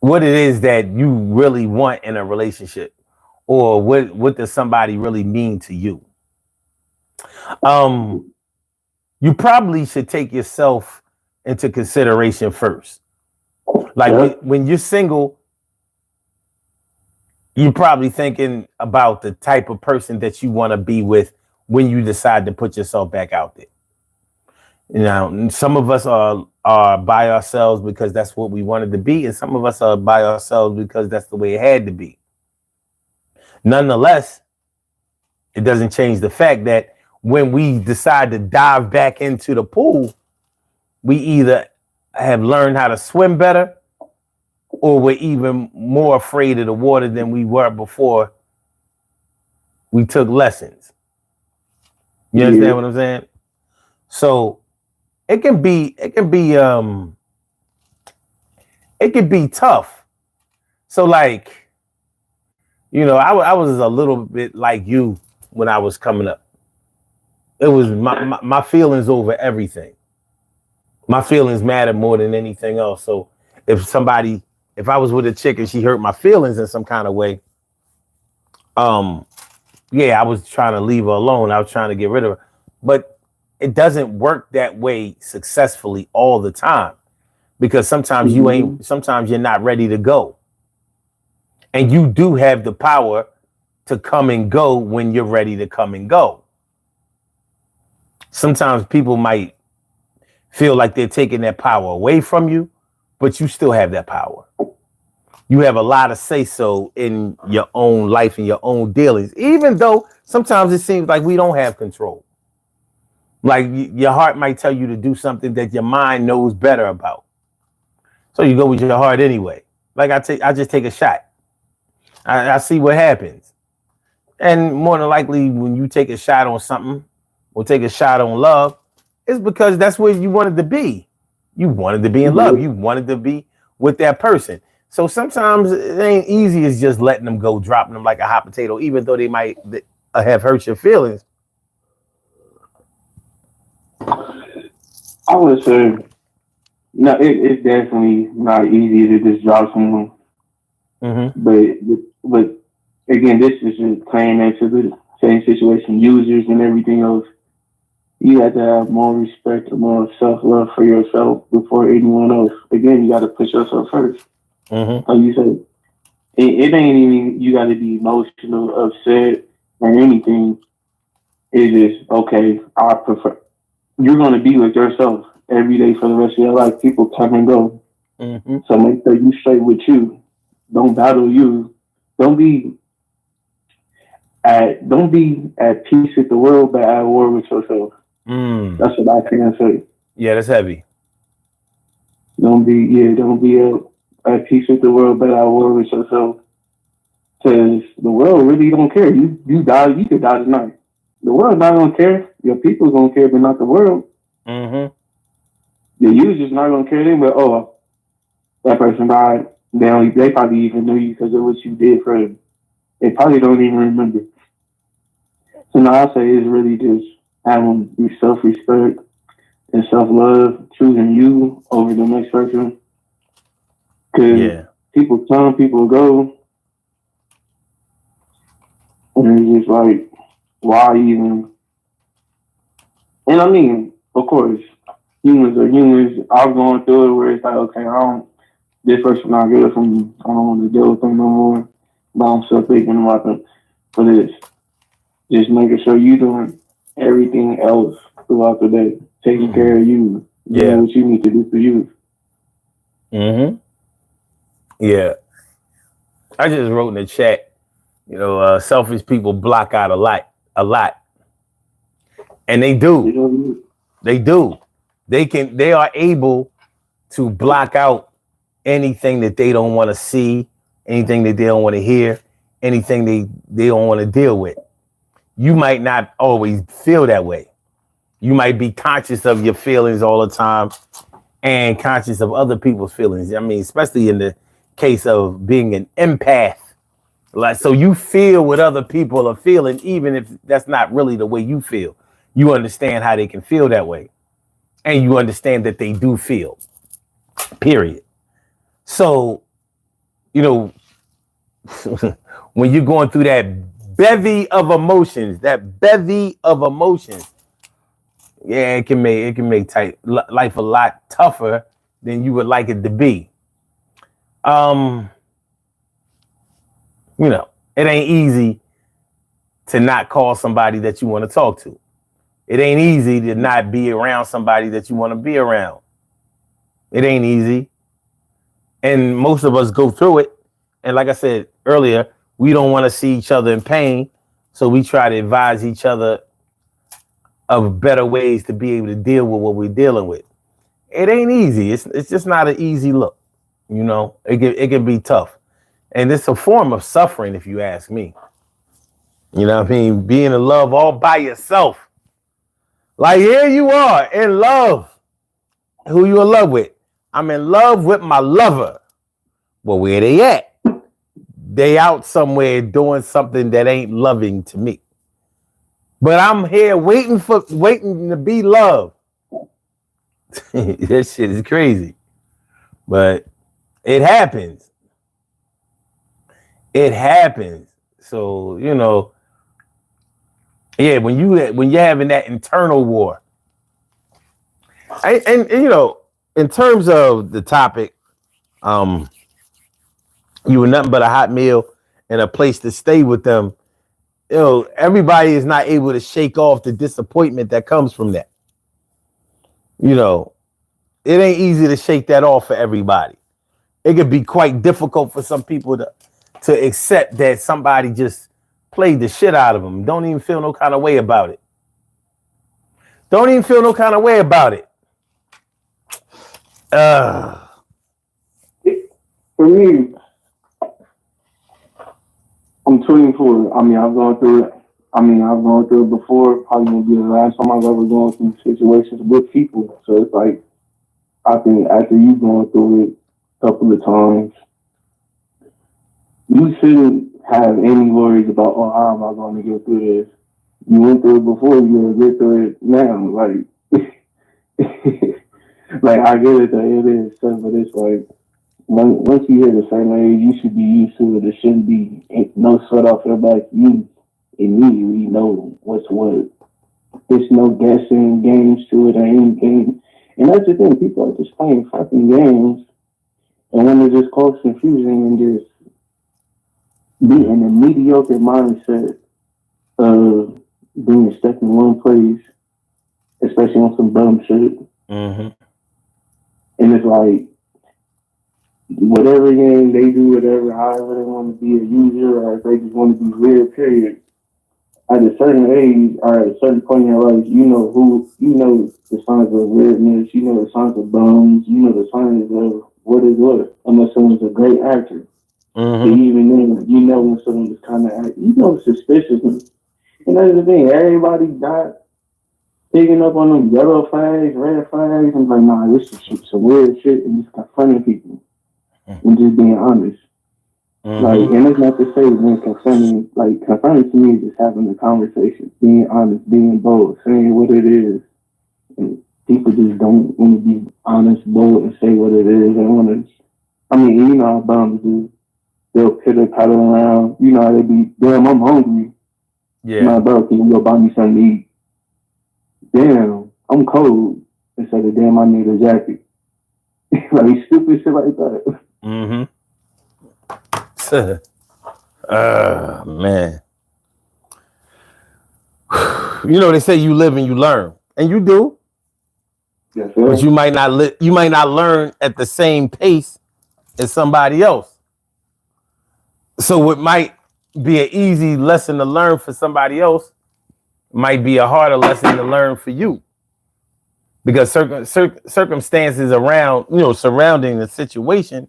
you really want in a relationship, or what does somebody really mean to you? You probably should take yourself into consideration first. Like when you're single, you're probably thinking about the type of person that you want to be with when you decide to put yourself back out there. Some of us are by ourselves because that's what we wanted to be, and some of us are by ourselves because that's the way it had to be. Nonetheless, it doesn't change the fact that when we decide to dive back into the pool, we either have learned how to swim better, or we're even more afraid of the water than we were before we took lessons. You understand what I'm saying? So it can be tough. So like, I was a little bit like you when I was coming up. It was my feelings over everything. My feelings matter more than anything else. So if I was with a chick and she hurt my feelings in some kind of way, I was trying to leave her alone. I was trying to get rid of her. But it doesn't work that way successfully all the time, because sometimes sometimes you're not ready to go. And you do have the power to come and go when you're ready to come and go. Sometimes people might feel like they're taking that power away from you, but you still have that power. You have a lot of say-so in your own life and your own dealings, even though sometimes it seems like we don't have control. Like your heart might tell you to do something that your mind knows better about. So you go with your heart anyway. Like I just take a shot. I see what happens. And more than likely, when you take a shot on something or take a shot on love, it's because that's where you wanted to be. You wanted to be in love. You wanted to be with that person. So sometimes it ain't easy as just letting them go, dropping them like a hot potato, even though they might have hurt your feelings. I would say, no, it's definitely not easy to just drop someone. But again, this is just playing into the same situation, users and everything else. you have to have more respect and more self-love for yourself before anyone else. Again, you got to put yourself first. Mm-hmm. Like you said, it ain't even you got to be emotional, upset, or anything. It's just okay. I prefer you're gonna be with yourself every day for the rest of your life. People come and go, Mm-hmm. so make sure you straight with you. Don't battle you. Don't be don't be at peace with the world, but at war with yourself. Mm. That's what I can say. Yeah, that's heavy. Don't be at peace with the world, but at war with yourself. Because the world really don't care. You die, you could die tonight. The world not gonna care. Your people's gonna care, but not the world. Mm-hmm. The users not gonna care. They but oh, that person died. They probably even knew you because of what you did for them. They probably don't even remember. So now I say it's really just having your self-respect and self-love, choosing you over the next person. Because Yeah. people come, people go. And it's just like, why even? And I mean, of course, humans are humans. I've gone through it where it's like, okay, this person not good for me. I don't want to deal with them no more. But I'm still thinking about them for this. Just making sure you doing everything else throughout the day. Taking care of you. Doing what you need to do for you. Mm-hmm. Yeah. I just wrote in the chat, selfish people block out a lot. And they do. They do. They are able to block out anything that they don't want to see, anything that they don't want to hear, anything they don't want to deal with. You might not always feel that way. You might be conscious of your feelings all the time and conscious of other people's feelings. I mean, especially in the case of being an empath. Like, so you feel what other people are feeling, even if that's not really the way you feel. You understand how they can feel that way. And you understand that they do feel, period. So, when you're going through that bevy of emotions, yeah, it can make life a lot tougher than you would like it to be. It ain't easy to not call somebody that you want to talk to. It ain't easy to not be around somebody that you want to be around. It ain't easy. And most of us go through it. And like I said earlier, we don't want to see each other in pain. So we try to advise each other of better ways to be able to deal with what we're dealing with. It ain't easy. It's just not an easy look. It can be tough. And it's a form of suffering, if you ask me. You know what I mean? Being in love all by yourself. Like, here you are in love. Who you in love with? I'm in love with my lover. Well, where they at? They out somewhere doing something that ain't loving to me. But I'm here waiting to be loved. That shit is crazy. But it happens. It happens. So, yeah, when you're having that internal war. And in terms of the topic, you were nothing but a hot meal and a place to stay with them. Everybody is not able to shake off the disappointment that comes from that. It ain't easy to shake that off for everybody. It could be quite difficult for some people to accept that somebody just played the shit out of them. Don't even feel no kind of way about it. For me, I'm 24. I mean, I've gone through it before. Probably gonna be the last time I've ever gone through situations with people. So it's like, I think after you've gone through it a couple of times, you shouldn't have any worries about, oh, how am I going to get through this? You went through it before, you're going to get through it now. Like, I get it that it is tough, but it's like, once you hit a certain age, you should be used to it. There shouldn't be no sweat off your back. You immediately know what's what. It's no guessing games to it or anything. And that's the thing, people are just playing fucking games, and when they're just cause confusion and just be in a mediocre mindset of being stuck in one place, especially on some dumb shit. Mm-hmm. And it's like, whatever game they do, whatever, however they want to be a user, or if they just want to be weird, period. At a certain age, or at a certain point in your life, you know the signs of weirdness, you know the signs of bums, you know the signs of what is what, unless someone's a great actor. Mm-hmm. But even then, you know when someone is kind of, you know, suspiciousness. And that's the thing, everybody not picking up on them yellow flags, red flags, and like, nah, this is some weird shit, and just confronting people and just being honest. Mm-hmm. Like, and it's not to say when confronting, like, confronting to me is just having a conversation, being honest, being bold, saying what it is. And people just don't want to be honest, bold, and say what it is. They want to, I mean, you know how bums do. They'll pitter-patter around. You know how they be, damn, I'm hungry. Yeah. My bro, can you go buy me something to eat? Damn, I'm cold. Instead of, damn, I need a jacket. Like, stupid shit like that. Mm-hmm. Man. You know, they say you live and you learn. And you do. Yes, sir. But you might not learn at the same pace as somebody else. So what might be an easy lesson to learn for somebody else might be a harder lesson to learn for you. Because circumstances around, surrounding the situation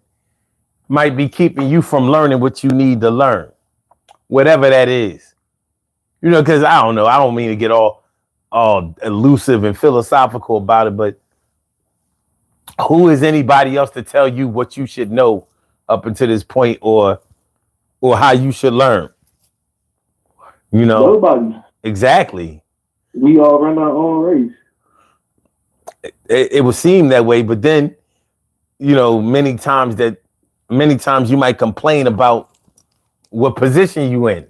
might be keeping you from learning what you need to learn, whatever that is. Because I don't know. I don't mean to get all elusive and philosophical about it, but who is anybody else to tell you what you should know up until this point, or how you should learn? Nobody. Exactly. We all run our own race. It would seem that way, but then, many times you might complain about what position you in.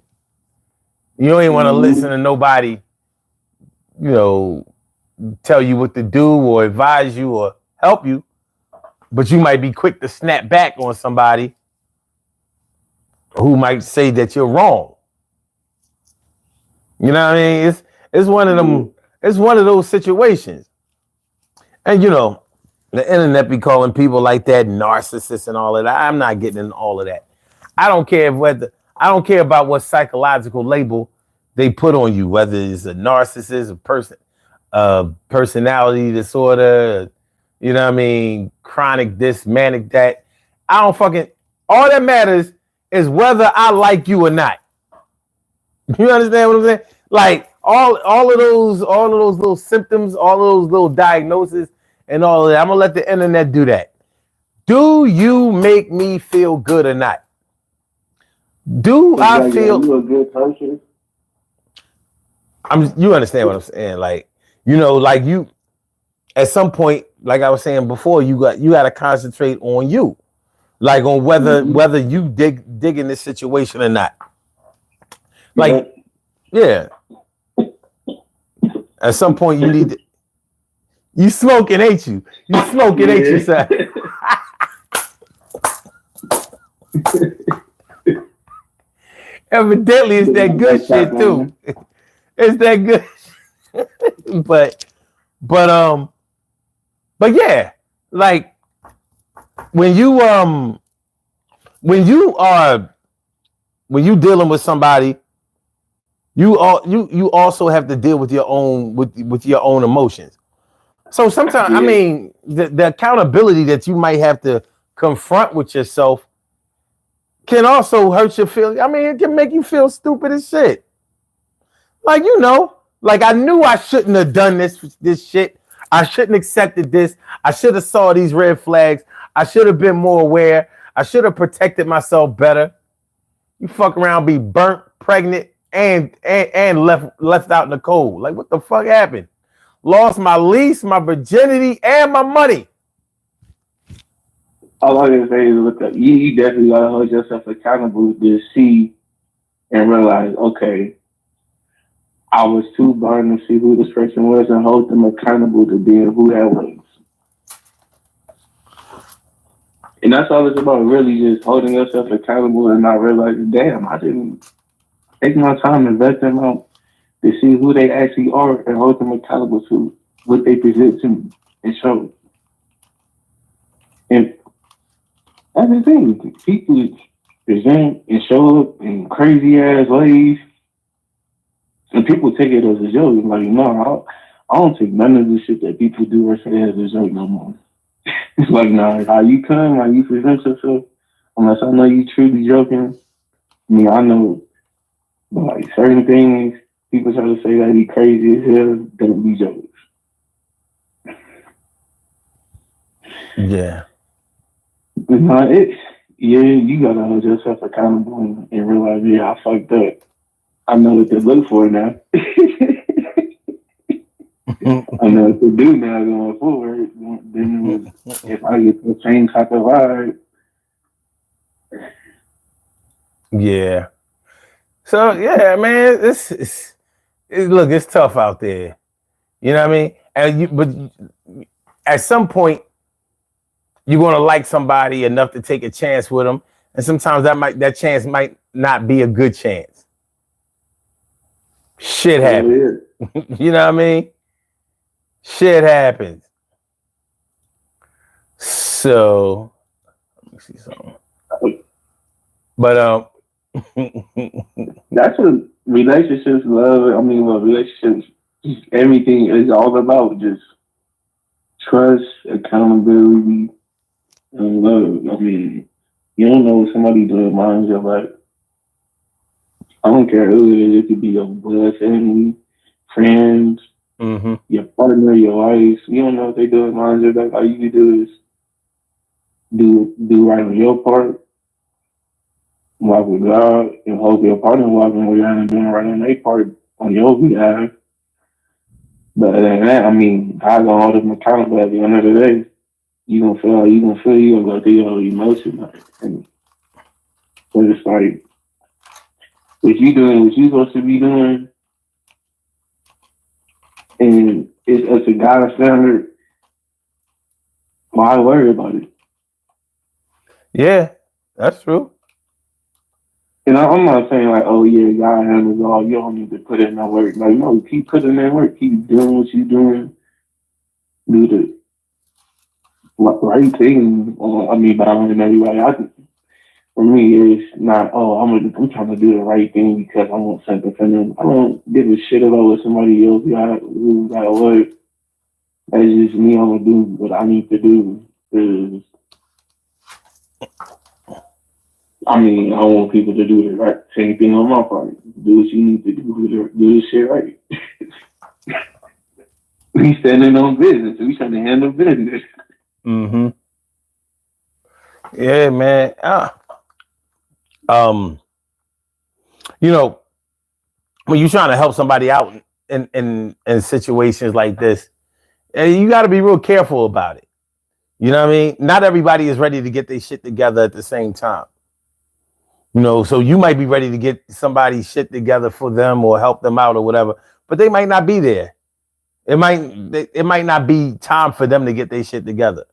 You don't even want to listen to nobody, tell you what to do or advise you or help you, but you might be quick to snap back on somebody who might say that you're wrong. You know what I mean? It's one of them. It's one of those situations. And the internet be calling people like that narcissists and all of that. I'm not getting into all of that. I don't care about what psychological label they put on you, whether it's a narcissist, a personality disorder, chronic this, manic that. All that matters is whether I like you or not. You understand what I'm saying? Like all of those little symptoms, all of those little diagnoses and all of that. I'm gonna let the internet do that. Do you make me feel good or not? I feel you a good person? You understand what I'm saying? Like you at some point, like I was saying before, you got to concentrate on you, like on whether you dig in this situation or not. Like, yeah. At some point, you need to. You smoking, ain't you? You smoking, ain't you, son? Evidently, it's that good shit too. It's that good. but yeah, like when you dealing with somebody, you also have to deal with your own with your own emotions. So sometimes, I mean, the accountability that you might have to confront with yourself can also hurt your feelings. I mean, it can make you feel stupid as shit. Like, like I knew I shouldn't have done this shit. I shouldn't have accepted this. I should have saw these red flags. I should have been more aware. I should have protected myself better. You fuck around, be burnt, pregnant, and left out in the cold. Like, what the fuck happened? Lost my lease, my virginity, and my money. All I can say is, you definitely gotta hold yourself accountable to see and realize, okay, I was too blind to see who this person was and hold them accountable to being who that was. And that's all it's about, really just holding yourself accountable and not realizing, damn, I didn't take my time and vet them out to see who they actually are and hold them accountable to what they present to me and show. And that's the thing. People present and show up in crazy ass ways. And people take it as a joke. Like, no, I don't take none of the shit that people do or say as a joke no more. It's like, nah, how you come, how you present yourself, unless I know you truly joking. I mean, I know, but like certain things, people try to say that he crazy as hell, don't be jokes. Yeah. But no, you gotta hold yourself accountable and realize, yeah, I fucked up. I know what to look for now. I know what to do now going forward. Then if I get the same type of vibe. Yeah. So yeah, man, look, it's tough out there. You know what I mean? But at some point, you're gonna like somebody enough to take a chance with them, and sometimes that chance might not be a good chance. Shit happens. Yeah. You know what I mean? Shit happens. So let me see something. But that's what relationships, relationships, everything is all about. Just trust, accountability, and love. I mean, you don't know what somebody doing minds your life. I don't care who it is. It could be your blood family, friends, your partner, your wife. You don't know what they doing minds your life. All you can do is do right on your part, walk with God, and hope your partner walking with God and doing right on their part on your behalf. But other than that, I mean, I gonna hold them accountable at the end of the day. You gonna feel, you gonna go through your emotions. And so it's like, if you doing what you supposed to be doing, and it's up to God's standard, why worry about it? yeah, that's true. And I'm not saying like, oh yeah, God handles all. You don't need to put in no work. Like, no, keep putting in work. Keep doing what you're doing. Do the right thing. I mean, but I don't know anybody. For me, it's not, oh, I'm trying to do the right thing because I want something from them. I don't give a shit about what somebody else got what. That's just me. I'm gonna do what I need to do. Cause I mean, I want people to do the right same thing on my part. Do what you need to do. Do the shit right. We standing on business. We trying to handle business. Yeah, man. You know, when you're trying to help somebody out in situations like this, you got to be real careful about it. You know what I mean? Not everybody is ready to get their shit together at the same time. You know, so you might be ready to get somebody's shit together for them or help them out or whatever, but they might not be there. It might not be time for them to get their shit together.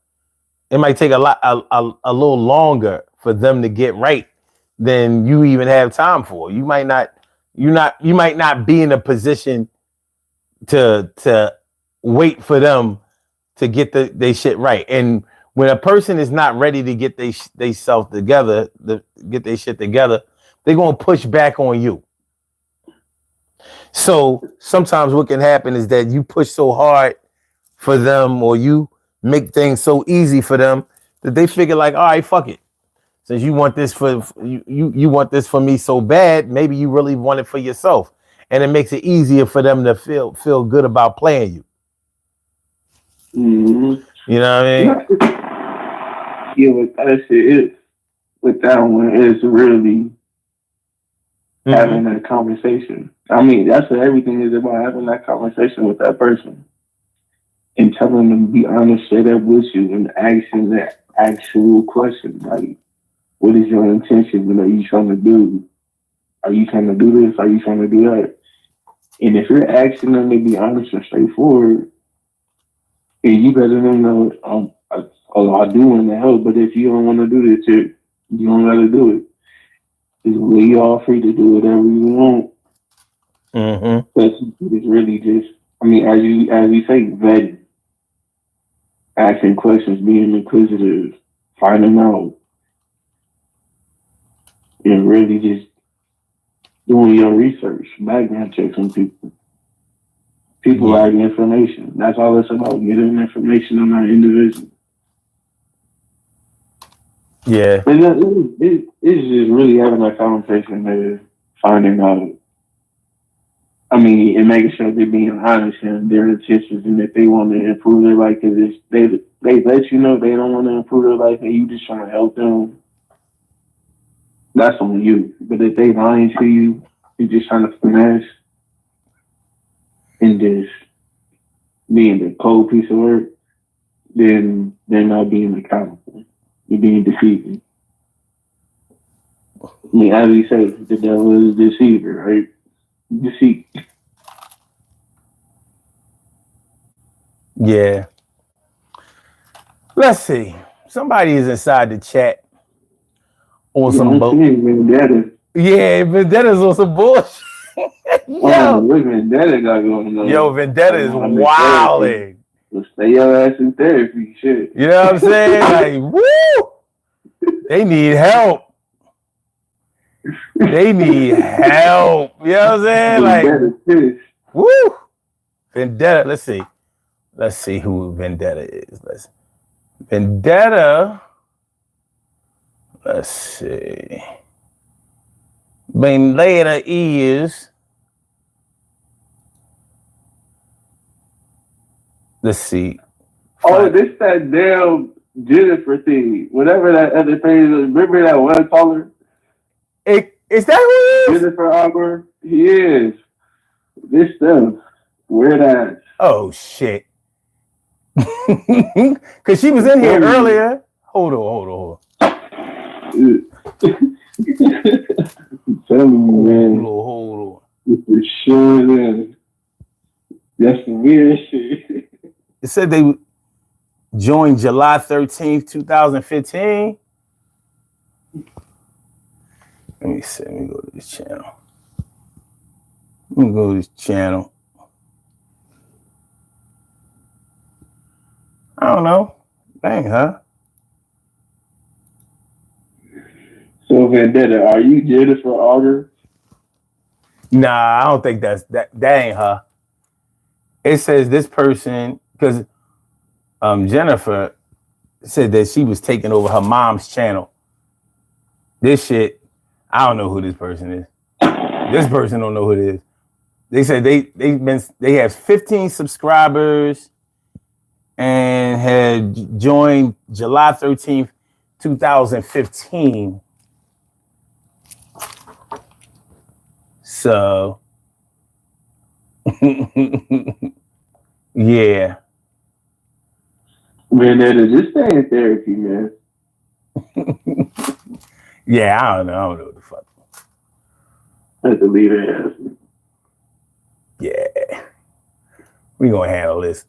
It might take a little longer for them to get right than you even have time for. You might not be in a position to wait for them to get their shit right. And when a person is not ready to get they self together, get their shit together, they're gonna push back on you. So sometimes what can happen is that you push so hard for them, or you make things so easy for them that they figure like, all right, fuck it. Since you want this for you want this for me so bad, maybe you really want it for yourself, and it makes it easier for them to feel good about playing you. Mm-hmm. You know what I mean? Yeah, with that shit, with that one, it's really having that conversation. I mean, that's what everything is about, having that conversation with that person and telling them to be honest, straight up with you, and asking that actual question, like, what is your intention? What are you trying to do? Are you trying to do this? Are you trying to do that? And if you're asking them to be honest and straightforward, and you better them know, I do want to help, but if you don't want to do this shit, you don't got to do it. We all free to do whatever you want. Mm-hmm. It's really just, I mean, as you say, vetting, asking questions, being inquisitive, finding out, and really just doing your research, background checks on people. People like information. That's all it's about, getting information on that individual. Yeah. And it's just really having that conversation there, finding out. I mean, and making sure they're being honest and their intentions and that they want to improve their life. Because they let you know they don't want to improve their life and you just trying to help them, that's on you. But if they lying to you, you're just trying to finesse and just being the cold piece of work, then they're not being accountable. You're being deceiving. I mean, as you say, the devil is a deceiver, right? Deceit. Yeah. Let's see. Somebody is inside the chat on some boat. Vendetta. Yeah, Vendetta's on some bullshit. What Vendetta got going on? Yo, Vendetta is wilding. So stay your ass in therapy, shit. You know what I'm saying? Like, woo! They need help. They need help. You know what I'm saying? Like, woo! Vendetta. Let's see who Vendetta is. Vendetta. Let's see. Vendetta is. Let's see. Oh, this that damn Jennifer thing. Whatever that other thing is. Remember that one caller? Is that who it is? Jennifer Auburn? He is. This stuff. Where that? Oh, shit. Because she was in here earlier. Hold on. Tell me, man. Hold on. For sure, man. That's some weird shit. It said they joined July 13th, 2015. Let me see. Let me go to this channel. I don't know. Dang, huh? So Vendetta, are you Jennifer Auger? Nah, I don't think that ain't her. It says this person, because Jennifer said that she was taking over her mom's channel. This shit, I don't know who this person is. This person don't know who it is. They said they have 15 subscribers and had joined July 13th, 2015. So, yeah. Vendetta, just stay in therapy, man. Yeah, I don't know what the fuck. I have to leave it as. Yeah. We gonna handle this.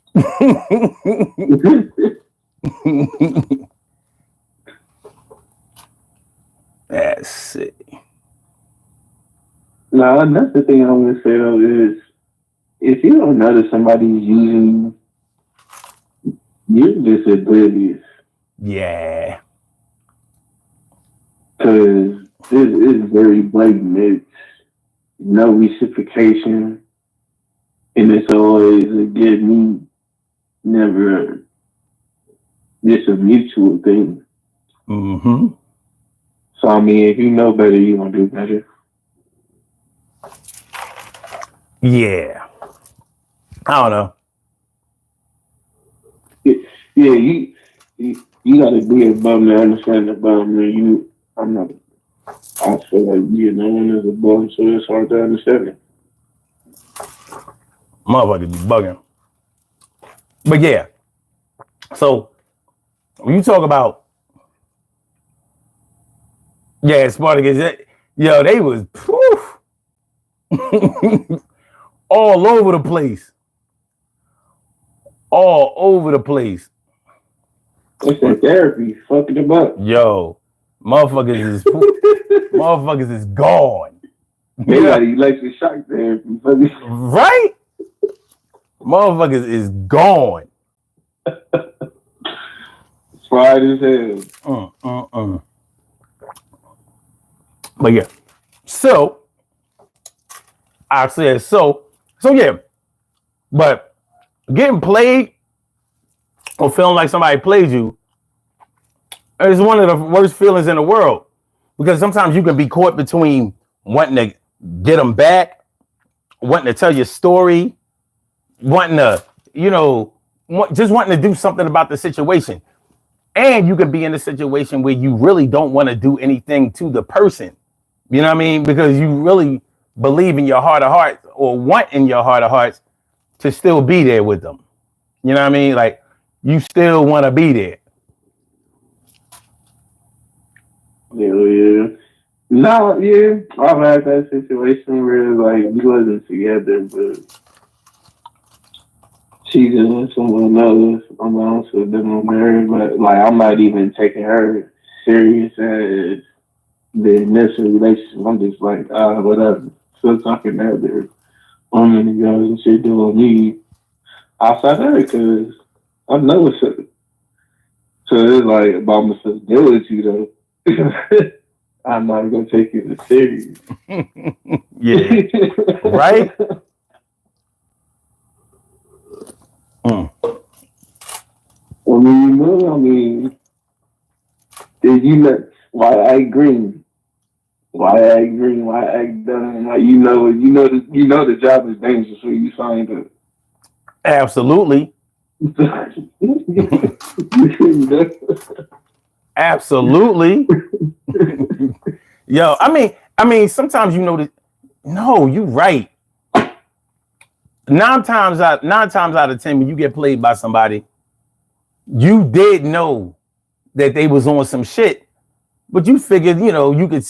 Let's see. Now, another thing I want to say though is, if you don't notice somebody's using, you're just oblivious. Yeah. Because it's very blatant. It's no reciprocation, and it's always a give me, never just a mutual thing. Mm-hmm. So I mean, if you know better, you gonna do better. Yeah. I don't know. Yeah, you gotta be above me, understand above me. I feel like no one is above, so it's hard to understand it. Motherfuckers be bugging. But yeah. So when you talk about Spartacus, yo, they was all over the place. All over the place. It's that therapy fucking them up. Yo, motherfuckers is gone. They got electric shock therapy. Right? Motherfuckers is gone. Fried as hell. But yeah. So I said so yeah. But getting played or feeling like somebody played you is one of the worst feelings in the world, because sometimes you can be caught between wanting to get them back, wanting to tell your story, wanting to, just wanting to do something about the situation. And you could be in a situation where you really don't want to do anything to the person. You know what I mean? Because you really believe in your heart of hearts, or want in your heart of hearts to still be there with them. You know what I mean? Like, you still want to be there. Yeah. No, yeah. I've had that situation where like we wasn't together, but she's with someone else. I'm also been married, but like I'm not even taking her serious as the initial relationship. I'm just like, whatever. Still talking to other women and girls and shit doing me outside her, because I know it's so it's like about my fidelity though. I'm not gonna take it serious. Yeah. Right? Did you know why I green? Why act green? Why act done? Like you know the job is dangerous when you find it. Absolutely. Absolutely. Yo, I mean, sometimes that. No, you right. Nine times out of 10, when you get played by somebody, you did know that they was on some shit, but you figured, you could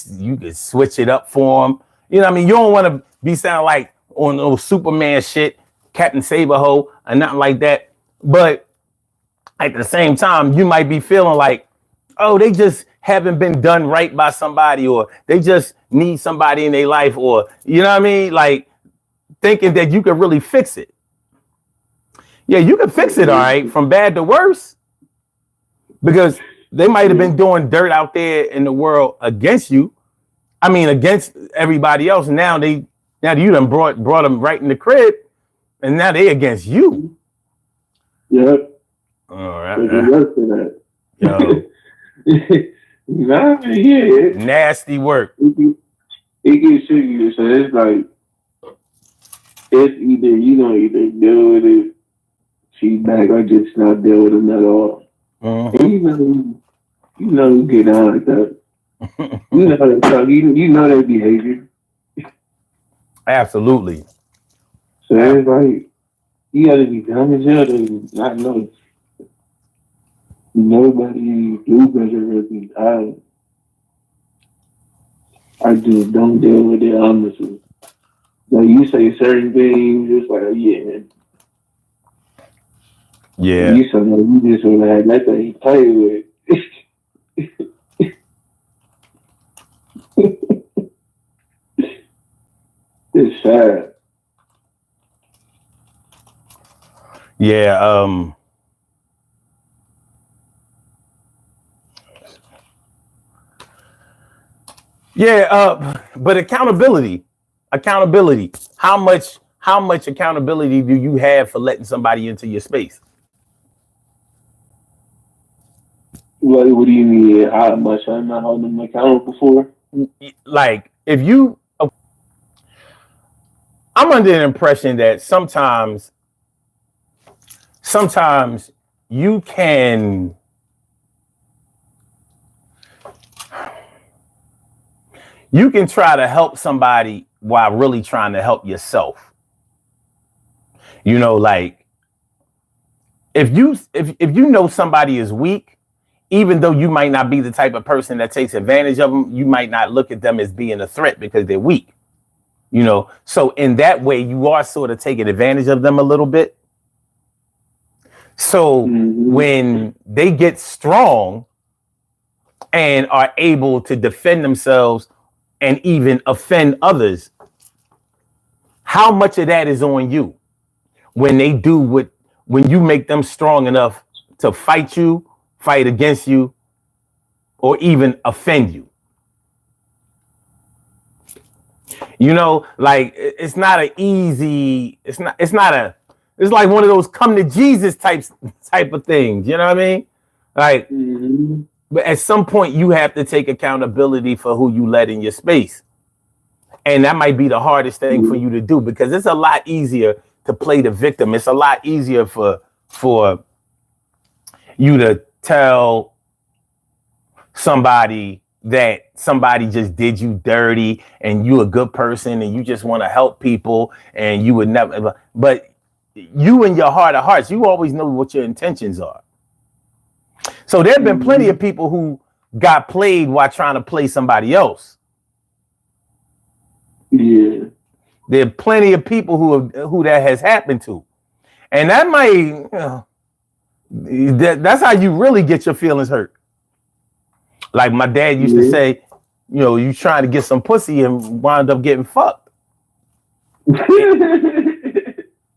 switch it up for them. You know what I mean? You don't want to be sounding like on those Superman shit, Captain Saberho, or nothing like that. But at the same time, you might be feeling like, oh, they just haven't been done right by somebody, or they just need somebody in their life, or, you know what I mean? Like, thinking that you could really fix it. Yeah, you can fix it, all right, from bad to worse, because they might have been doing dirt out there in the world against you. I mean, against everybody else. Now you done brought them right in the crib, and now they against you. Yep. All right. Yo. Nah, yeah. Nasty work. It gets tricky. So it's like, it's either either deal with it, feedback, or just not deal with them at all. And get on like that. You know how they talk. You know their behavior. Absolutely. So it's like, you gotta be dumb as hell to not know. Nobody do better than I just don't deal with it honestly. Like you say certain things, it's like, yeah. Yeah. You so you just want to have that thing play with. It's sad. Yeah. But accountability. How much accountability do you have for letting somebody into your space? What do you mean? How much I'm not holding them accountable for? Like, if you, I'm under the impression that sometimes you can try to help somebody while really trying to help yourself. Like, if you know somebody is weak, even though you might not be the type of person that takes advantage of them, you might not look at them as being a threat because they're weak. you know. So in that way, you are sort of taking advantage of them a little bit. So when they get strong and are able to defend themselves and even offend others, how much of that is on you when they do when you make them strong enough to fight against you, or even offend you? You know, like it's not an easy, it's like one of those come to Jesus type of things. You know what I mean? Like, but at some point you have to take accountability for who you let in your space. And that might be the hardest thing for you to do, because it's a lot easier to play the victim. It's a lot easier for you to tell somebody that somebody just did you dirty and you a good person and you just want to help people and you would never, but you in your heart of hearts, you always know what your intentions are. So there have been plenty of people who got played while trying to play somebody else. Yeah. There are plenty of people who that has happened to. And that might, that's how you really get your feelings hurt. Like my dad used to say, you know, you trying to get some pussy and wind up getting fucked. You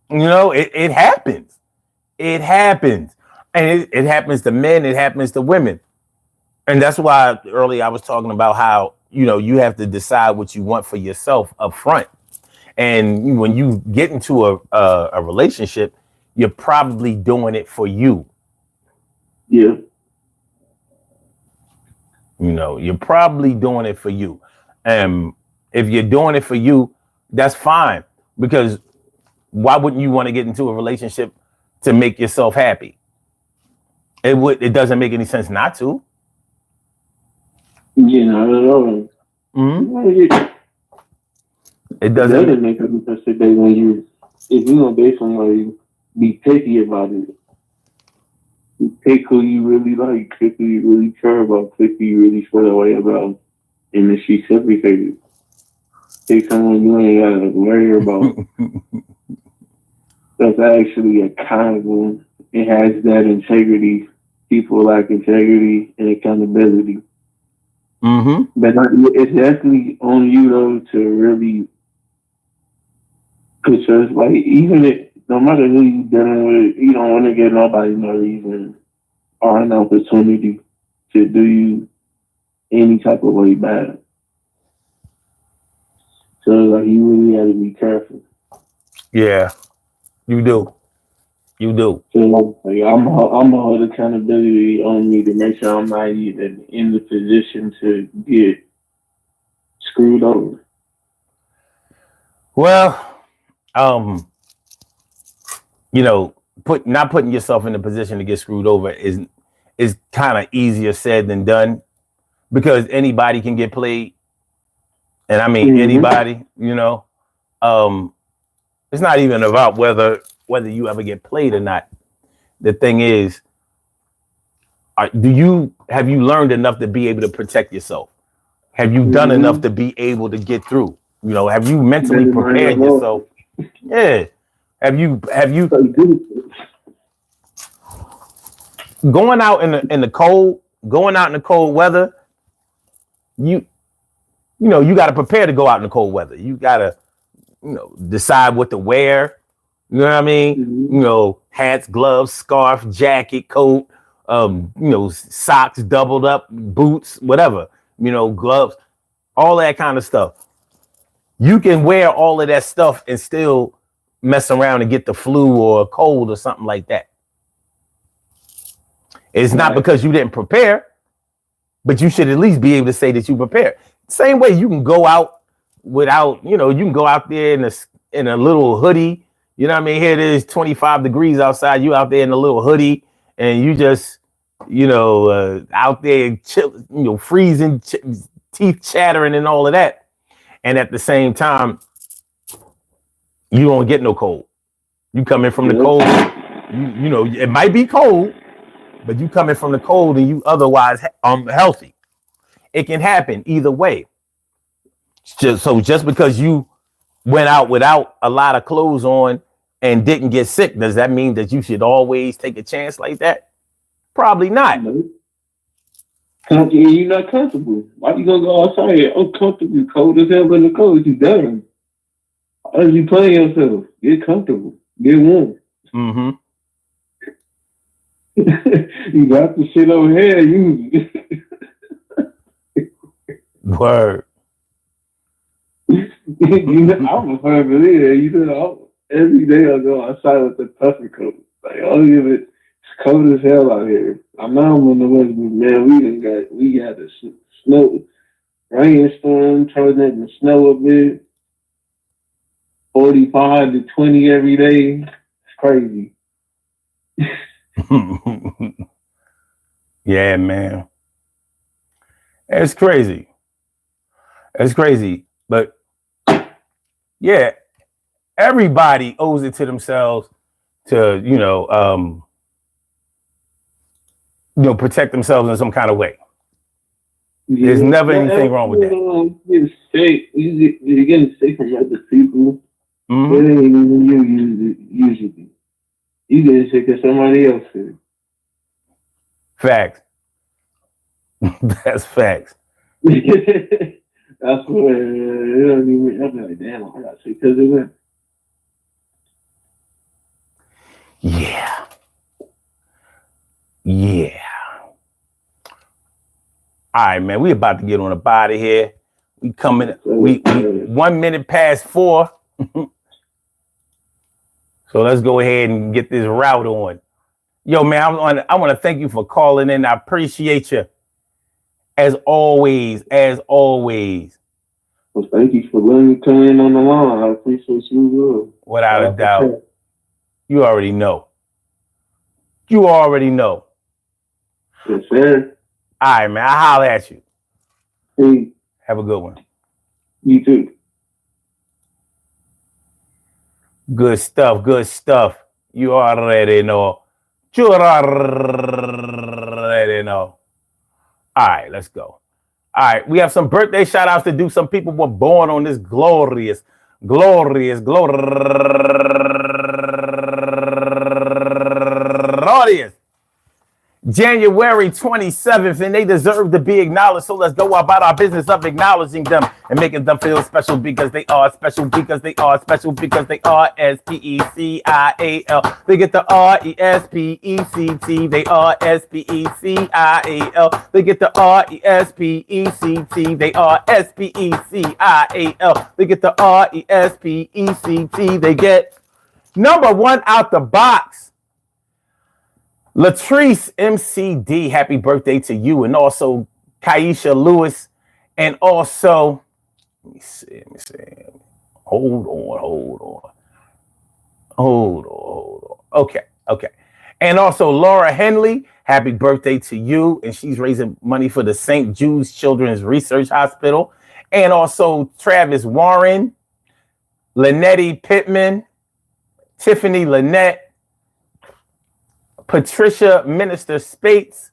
know, it happens. It happens. And it happens to men, it happens to women. And that's why earlier I was talking about how, you know, you have to decide what you want for yourself up front. And when you get into a relationship, you're probably doing it for you. Yeah. You know, you're probably doing it for you. And if you're doing it for you, that's fine. Because why wouldn't you want to get into a relationship to make yourself happy? It doesn't make any sense not to. Yeah, not at all. It doesn't make any sense today when if you're gonna date somebody, be picky about it. Pick who you really like, pick who you really care about, pick who you really feel that way about, and then she's reciprocated. Pick someone you ain't gotta worry about. That's actually a kind one. It has that integrity. People lack integrity and accountability. But it's definitely on you though to really put your, like, even if no matter who you dealing with, you don't want to get nobody no reason or an opportunity to do you any type of way bad. So like you really have to be careful. Yeah, you do. You do. So like I'm gonna hold accountability on me to make sure I'm not even in the position to get screwed over. Well, you know, not putting yourself in a position to get screwed over is kind of easier said than done, because anybody can get played. And I mean anybody, you know. It's not even about whether you ever get played or not. The thing is, have you learned enough to be able to protect yourself? Have you done enough to be able to get through? You know, have you mentally prepared yourself? Yeah. Have you going out in the cold weather? You know, you got to prepare to go out in the cold weather. You got to, you know, decide what to wear. You know what I mean? You know, hats, gloves, scarf, jacket, coat, you know, socks doubled up, boots, whatever, you know, gloves, all that kind of stuff. You can wear all of that stuff and still mess around and get the flu or a cold or something like that. It's not because you didn't prepare, but you should at least be able to say that you prepared. Same way you can go out without, you know, you can go out there in a little hoodie. You know what I mean? Here it is 25 degrees outside. You out there in a little hoodie and you just, you know, out there, chill, you know, freezing, teeth chattering and all of that. And at the same time, you don't get no cold. You come in from the cold, you know, it might be cold, but you come in from the cold and you otherwise healthy. It can happen either way. Just because you went out without a lot of clothes on and didn't get sick, does that mean that you should always take a chance like that? Probably not. You're not comfortable. Why you gonna go outside? Uncomfortable, cold as hell in the cold. You done. Why you playing yourself? Get comfortable. Get warm. Mm-hmm. You got the shit over here. Use it. Word. I'm a firm believer. Every day I go outside with the puffer coat. Like, it's cold as hell out here. My mom on the West, man, we got a snow, rainstorm, turning into snow a bit. 45 to 20 every day. It's crazy. Yeah, man. It's crazy. It's crazy. But yeah, everybody owes it to themselves to, protect themselves in some kind of way. Yeah. There's never anything wrong with that. You're sick. You're getting sick from other people. Mm-hmm. It ain't even you usually. You getting sick of somebody else. Facts. That's facts. That's what it don't even. I'm like, damn, I got sick because of that. Yeah. Yeah. All right, man. We about to get on the body here. We coming. We 1 minute past 4. So let's go ahead and get this route on. Yo, man, I want to thank you for calling in. I appreciate you. As always. Well, thank you for letting me come in on the line. I appreciate you. Without a doubt. You already know. Yes, sir. All right, man. I'll holler at you. Hey. Have a good one. You too. Good stuff. You already know. All right, let's go. All right, we have some birthday shout outs to do. Some people were born on this glorious January 27th, and they deserve to be acknowledged. So let's go about our business of acknowledging them and making them feel special because they are special, because they are special, because they are SPECIAL. They get the RESPECT. They are SPECIAL. They get the RESPECT. They are SPECIAL. They get the RESPECT. They get number 1 out the box. Latrice MCD, happy birthday to you, and also Kaisha Lewis, and also let me see. Hold on. Okay. And also Laura Henley, happy birthday to you, and she's raising money for the St. Jude's Children's Research Hospital, and also Travis Warren, Lynette Pittman, Tiffany Lynette, Patricia Minister Spates,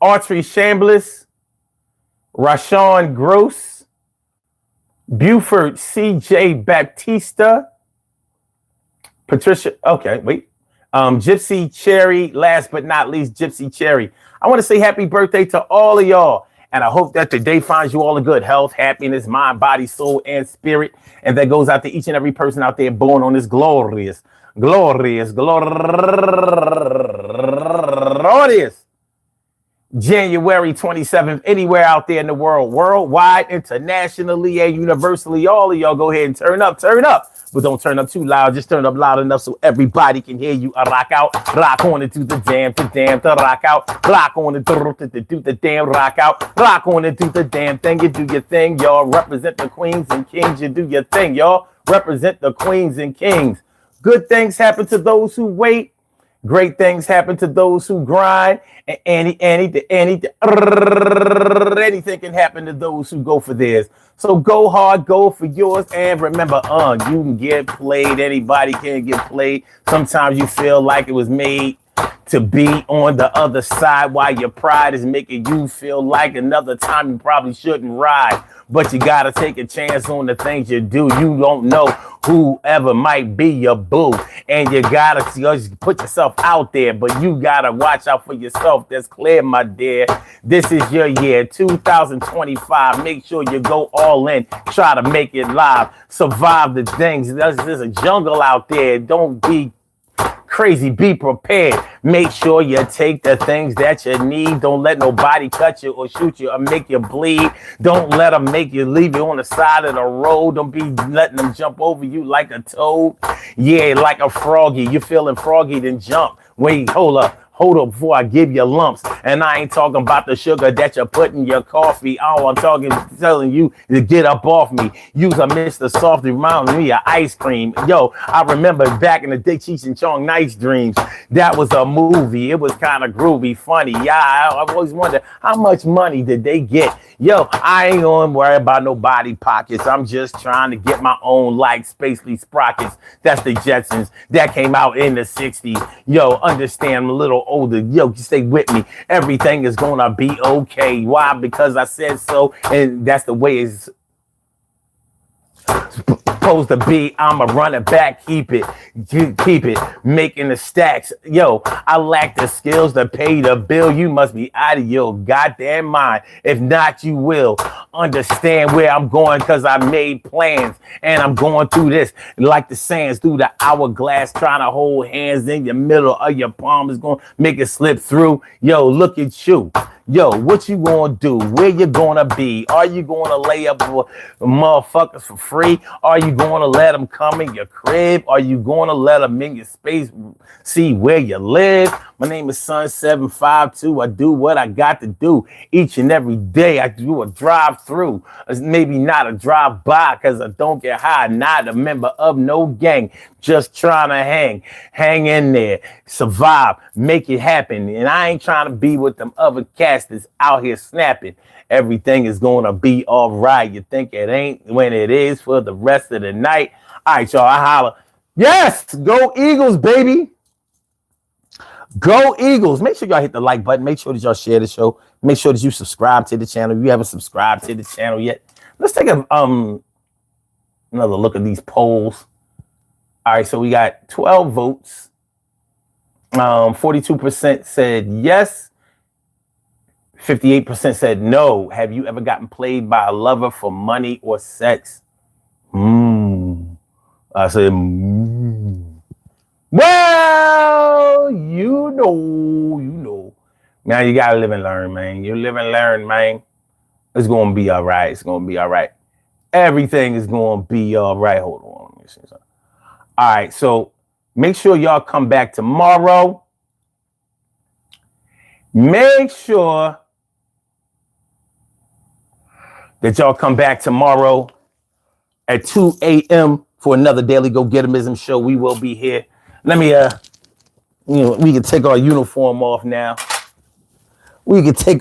Autry Chambliss, Rashawn Gross, Buford CJ Baptista, Gypsy Cherry, last but not least, Gypsy Cherry. I want to say happy birthday to all of y'all, and I hope that the day finds you all in good health, happiness, mind, body, soul, and spirit, and that goes out to each and every person out there born on this glorious January 27th, anywhere out there in the world, worldwide, internationally, and universally. All of y'all go ahead and turn up, but don't turn up too loud. Just turn up loud enough so everybody can hear you. Rock out, rock on and do the damn, to rock out, rock on and do the damn, rock out, rock on and do the damn thing. You do your thing, y'all. Represent the queens and kings. You do your thing, y'all. Represent the queens and kings. Good things happen to those who wait. Great things happen to those who grind. And anything can happen to those who go for theirs. So go hard, go for yours. And remember, you can get played. Anybody can get played. Sometimes you feel like it was made to be on the other side while your pride is making you feel like another time you probably shouldn't ride. But you gotta take a chance on the things you do. You don't know whoever might be your boo. And you gotta just put yourself out there, but you gotta watch out for yourself. That's clear, my dear. This is your year, 2025. Make sure you go all in. Try to make it live. Survive the things. There's a jungle out there. Don't be crazy, be prepared. Make sure you take the things that you need. Don't let nobody cut you or shoot you or make you bleed. Don't let them make you leave you on the side of the road. Don't be letting them jump over you like a toad. Yeah, like a froggy. You feeling froggy, then jump. Wait, hold up before I give you lumps. And I ain't talking about the sugar that you put in your coffee. Oh, I'm telling you to get up off me. Use a Mr. Softy, remind me of ice cream. Yo, I remember back in the day, Cheech and Chong Nice Dreams. That was a movie. It was kind of groovy, funny. Yeah, I always wondered how much money did they get? Yo, I ain't gonna worry about nobody pockets. I'm just trying to get my own like Spacely Sprockets. That's the Jetsons. That came out in the 60s. Yo, understand, I'm a little older. Yo, stay with me. Everything is gonna be okay. Why? Because I said so, and that's the way it's supposed to be. I'm a running back. Keep it, making the stacks. Yo, I lack the skills to pay the bill. You must be out of your goddamn mind. If not, you will understand where I'm going, because I made plans and I'm going through this like the sands through the hourglass, trying to hold hands in your middle of your palm is going to make it slip through. Yo, look at you. Yo, what you gonna do? Where you gonna be? Are you gonna lay up with motherfuckers for free? Are you gonna let them come in your crib? Are you gonna let them in your space, see where you live? My name is Sun752. I do what I got to do each and every day. I do a drive-through. Maybe not a drive-by, because I don't get high. Not a member of no gang. Just trying to hang in there, survive, make it happen. And I ain't trying to be with them other cats that's out here snapping. Everything is going to be all right. You think it ain't when it is for the rest of the night. All right, y'all, I holler. Yes, go Eagles, baby. Go Eagles. Make sure y'all hit the like button. Make sure that y'all share the show. Make sure that you subscribe to the channel. If you haven't subscribed to the channel yet, let's take another look at these polls. All right, so we got 12 votes. 42% said yes. 58% said no. Have you ever gotten played by a lover for money or sex? I said, Well, you know. Now you gotta live and learn, man. You live and learn, man. It's gonna be all right. It's gonna be all right. Everything is gonna be all right. Hold on. Let me see something. All right, so make sure y'all come back tomorrow. Make sure that y'all come back tomorrow at 2 a.m. for another Daily Go Getimism show. We will be here. Let me, we can take our uniform off now. Everything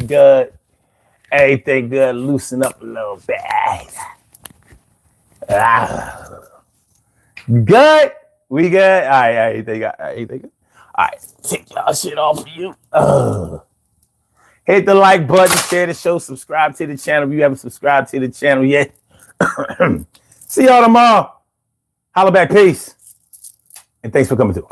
good. Loosen up a little bit. Good. We good. All right. Everything good. All right. Take y'all shit off of you. Hit the like button, share the show, subscribe to the channel if you haven't subscribed to the channel yet. See y'all tomorrow. Holla back. Peace. And thanks for coming through.